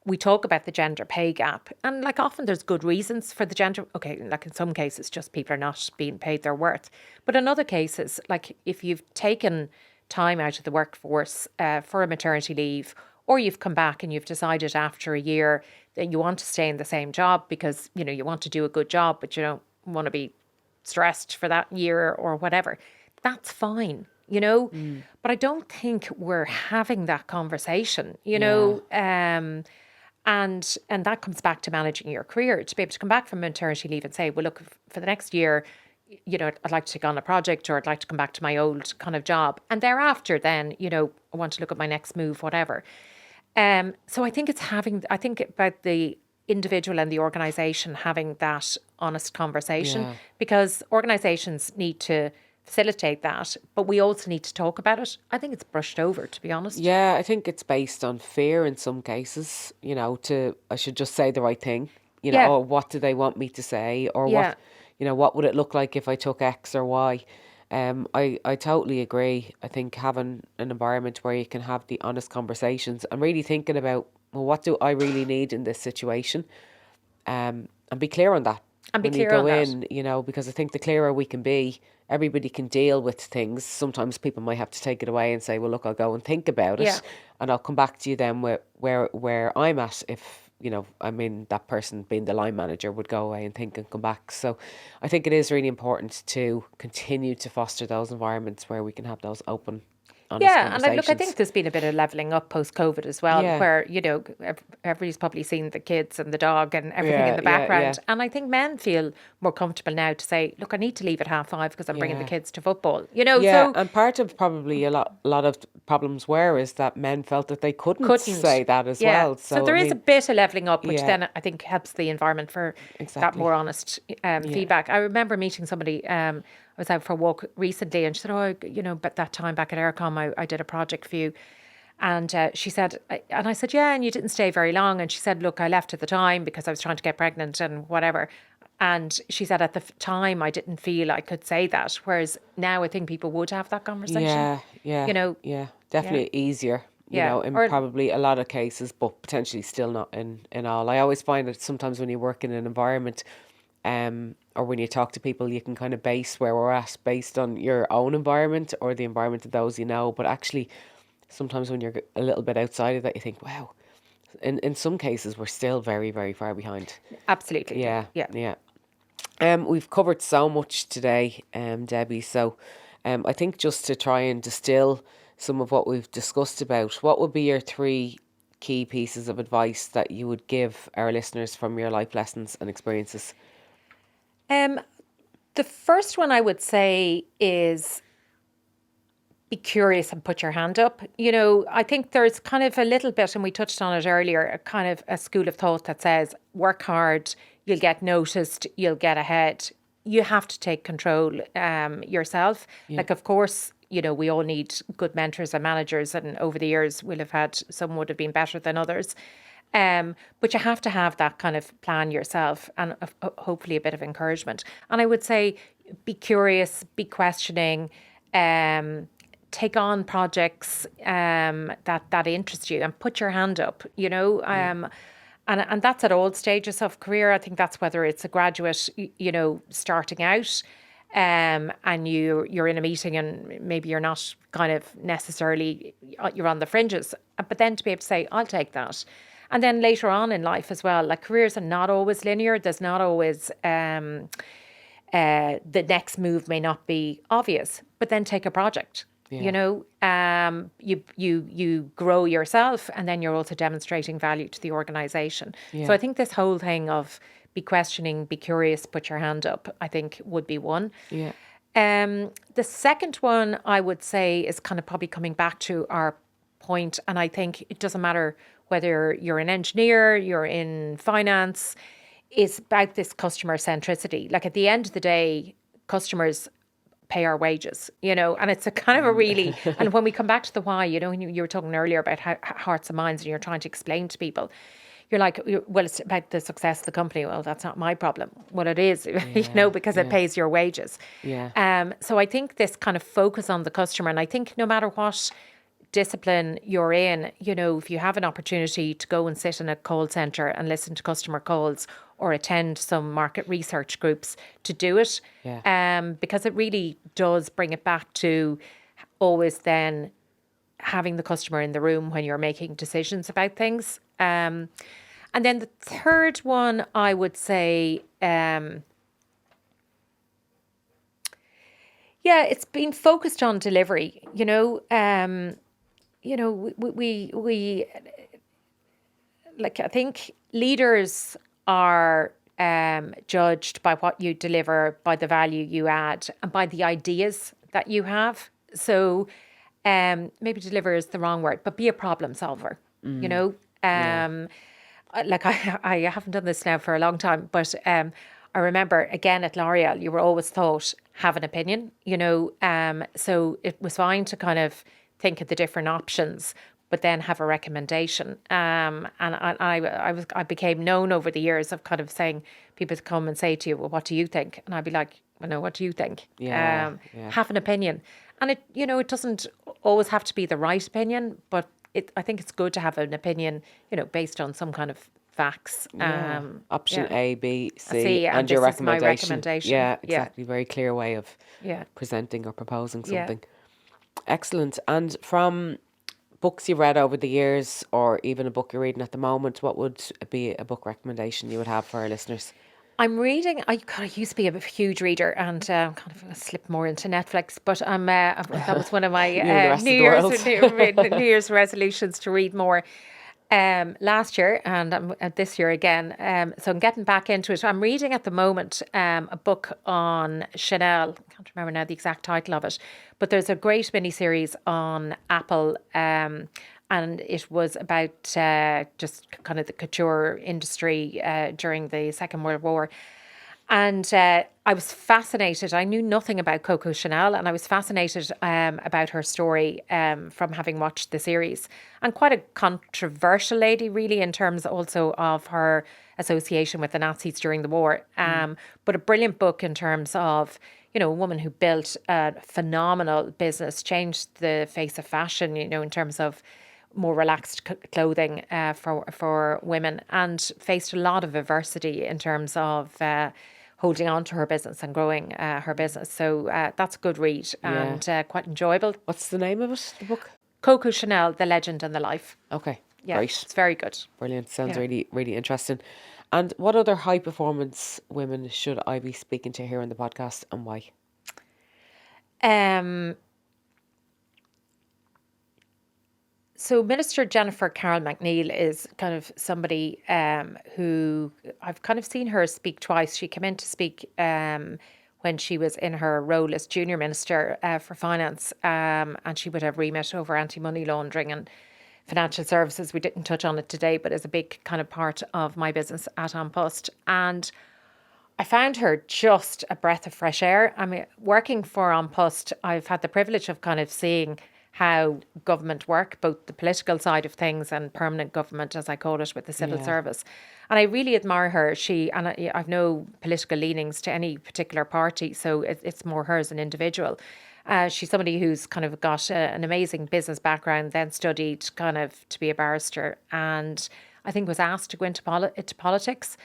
We talk about the gender pay gap. And like often there's good reasons for the gender. Okay, like in some cases, just people are not being paid their worth. But in other cases, like if you've taken time out of the workforce for a maternity leave, or you've come back and you've decided after a year that you want to stay in the same job because, you want to do a good job, but you don't want to be stressed for that year or whatever, that's fine, But I don't think we're having that conversation, and that comes back to managing your career, to be able to come back from maternity leave and say, well, look, for the next year, I'd like to take on a project, or I'd like to come back to my old kind of job. And thereafter then, I want to look at my next move, whatever. So I think I think about the individual and the organisation having that honest conversation, Yeah. because organisations need to facilitate that, but we also need to talk about it. I think it's brushed over, to be honest. Yeah, I think it's based on fear in some cases, I should just say the right thing, Yeah. or what do they want me to say, or Yeah. what would it look like if I took X or Y? I totally agree. I think having an environment where you can have the honest conversations and really thinking about, well, what do I really need in this situation? And be clear on that. And be when you clear go on that. in, because I think the clearer we can be, everybody can deal with things. Sometimes people might have to take it away and say, well, look, I'll go and think about it, Yeah. and I'll come back to you then where I'm at. If, that person being the line manager would go away and think and come back. So I think it is really important to continue to foster those environments where we can have those open, honest Yeah, and conversations. I think there's been a bit of levelling up post-COVID as well, Yeah. where, everybody's probably seen the kids and the dog and everything in the Yeah, background. yeah. And I think men feel more comfortable now to say, look, I need to leave at 5:30 because I'm bringing the Yeah. kids to football. Yeah, So and part of probably a lot of problems is that men felt that they couldn't say that as yeah. well. So there is a bit of levelling up, which Yeah. then I think helps the environment for that Exactly. more honest feedback. I remember meeting somebody, I was out for a walk recently, and she said, but that time back at Aircom, I did a project for you. And she said, and I said, yeah, and you didn't stay very long. And she said, look, I left at the time because I was trying to get pregnant and whatever. And she said, at the time, I didn't feel I could say that. Whereas now I think people would have that conversation. Yeah. Definitely easier, Yeah. in Or- probably a lot of cases, but potentially still not in all. I always find that sometimes when you work in an environment, or when you talk to people, you can kind of base where we're at based on your own environment or the environment of those you know. But actually, sometimes when you're a little bit outside of that, you think, wow, in some cases, we're still very, very far behind. Absolutely. Yeah. Yeah. We've covered so much today, Debbie. So I think just to try and distill some of what we've discussed about, what would be your 3 key pieces of advice that you would give our listeners from your life lessons and experiences? The first one I would say is be curious and put your hand up. I think there's kind of a little bit, and we touched on it earlier, a kind of a school of thought that says, work hard, you'll get noticed, you'll get ahead. You have to take control yourself. Like, of course, we all need good mentors and managers, and over the years we'll have had, some would have been better than others. But you have to have that kind of plan yourself, and hopefully a bit of encouragement. And I would say, be curious, be questioning, take on projects that interest you, and put your hand up, and that's at all stages of career. I think that's whether it's a graduate, starting out, and you're in a meeting and maybe you're not kind of necessarily, you're on the fringes, but then to be able to say, I'll take that. And then later on in life as well, like, careers are not always linear. There's not always, the next move may not be obvious, but then take a project. Yeah. You grow yourself, and then you're also demonstrating value to the organisation. Yeah. So I think this whole thing of be questioning, be curious, put your hand up, I think would be one. Yeah. The second one I would say is kind of probably coming back to our point. And I think it doesn't matter whether you're an engineer, you're in finance, it's about this customer centricity. Like at the end of the day, customers pay our wages, and it's a kind of a really, and when we come back to the why, when you were talking earlier about how hearts and minds, and you're trying to explain to people, you're like, well, it's about the success of the company. Well, that's not my problem. Well, it is, because it pays your wages. Yeah. So I think this kind of focus on the customer, and I think no matter what discipline you're in, if you have an opportunity to go and sit in a call centre and listen to customer calls or attend some market research groups, to do it. Because it really does bring it back to always then having the customer in the room when you're making decisions about things. And then the third one, I would say, it's been focused on delivery. We like, I think leaders are judged by what you deliver, by the value you add, and by the ideas that you have. So maybe deliver is the wrong word, but be a problem solver, Like I haven't done this now for a long time, but I remember again at L'Oreal, you were always taught have an opinion, so it was fine to kind of think of the different options, but then have a recommendation. And I became known over the years of kind of saying, people come and say to you, well, what do you think? And I'd be like, well, no, what do you think? Have an opinion. And it doesn't always have to be the right opinion, but I think it's good to have an opinion, based on some kind of facts. Option A, B, C, and your recommendation. Yeah, exactly. Very clear way of presenting or proposing something. Excellent. And from books you've read over the years, or even a book you're reading at the moment, what would be a book recommendation you would have for our listeners? I'm reading. I used to be a huge reader, and kind of slipped more into Netflix. But that was one of my New Year's resolutions, to read more. Last year, and this year again. So I'm getting back into it. I'm reading at the moment a book on Chanel. I can't remember now the exact title of it, but there's a great miniseries on Apple. And it was about just kind of the couture industry during the Second World War. And I was fascinated. I knew nothing about Coco Chanel, and I was fascinated about her story from having watched the series. And quite a controversial lady, really, in terms also of her association with the Nazis during the war. But a brilliant book in terms of, a woman who built a phenomenal business, changed the face of fashion, in terms of more relaxed clothing for women, and faced a lot of adversity in terms of holding on to her business and growing her business. So that's a good read and quite enjoyable. What's the name of it, the book? Coco Chanel, The Legend and the Life. Okay, yeah, great. It's very good. Brilliant. Sounds really, really interesting. And what other high performance women should I be speaking to here on the podcast, and why? So Minister Jennifer Carroll McNeil is kind of somebody who I've kind of seen her speak twice. She came in to speak when she was in her role as Junior Minister for Finance, and she would have remit over anti-money laundering and financial services. We didn't touch on it today, but it's a big kind of part of my business at An Post. And I found her just a breath of fresh air. I mean, working for An Post, I've had the privilege of kind of seeing how government work, both the political side of things and permanent government, as I call it, with the civil service. And I really admire her. I've no political leanings to any particular party, so it's more her as an individual. She's somebody who's kind of got an amazing business background, then studied kind of to be a barrister, and I think was asked to go into politics.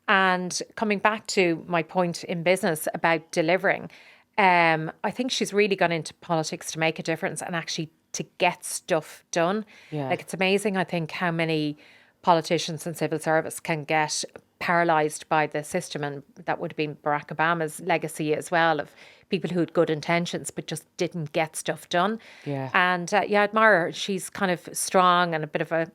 And coming back to my point in business about delivering, I think she's really gone into politics to make a difference and actually to get stuff done. Yeah. Like, it's amazing, I think, how many politicians and civil service can get paralysed by the system, and that would have been Barack Obama's legacy as well, of people who had good intentions but just didn't get stuff done. Yeah. And I admire her. She's kind of strong and a bit of a,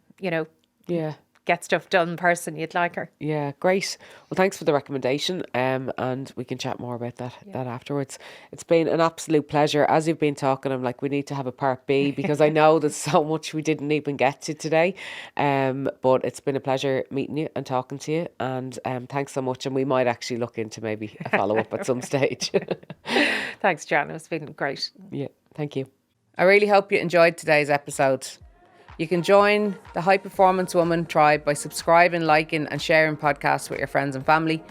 get stuff done person, you'd like her. Yeah, great. Well, thanks for the recommendation, and we can chat more about that afterwards. It's been an absolute pleasure. As you've been talking, I'm like, we need to have a part B because I know there's so much we didn't even get to today. But it's been a pleasure meeting you and talking to you, and thanks so much. And we might actually look into maybe a follow-up at some stage. Thanks, Joanne. It's been great. Yeah, thank you. I really hope you enjoyed today's episode. You can join the High Performance Woman tribe by subscribing, liking and sharing podcasts with your friends and family,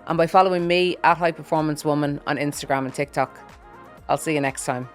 and by following me at High Performance Woman on Instagram and TikTok. I'll see you next time.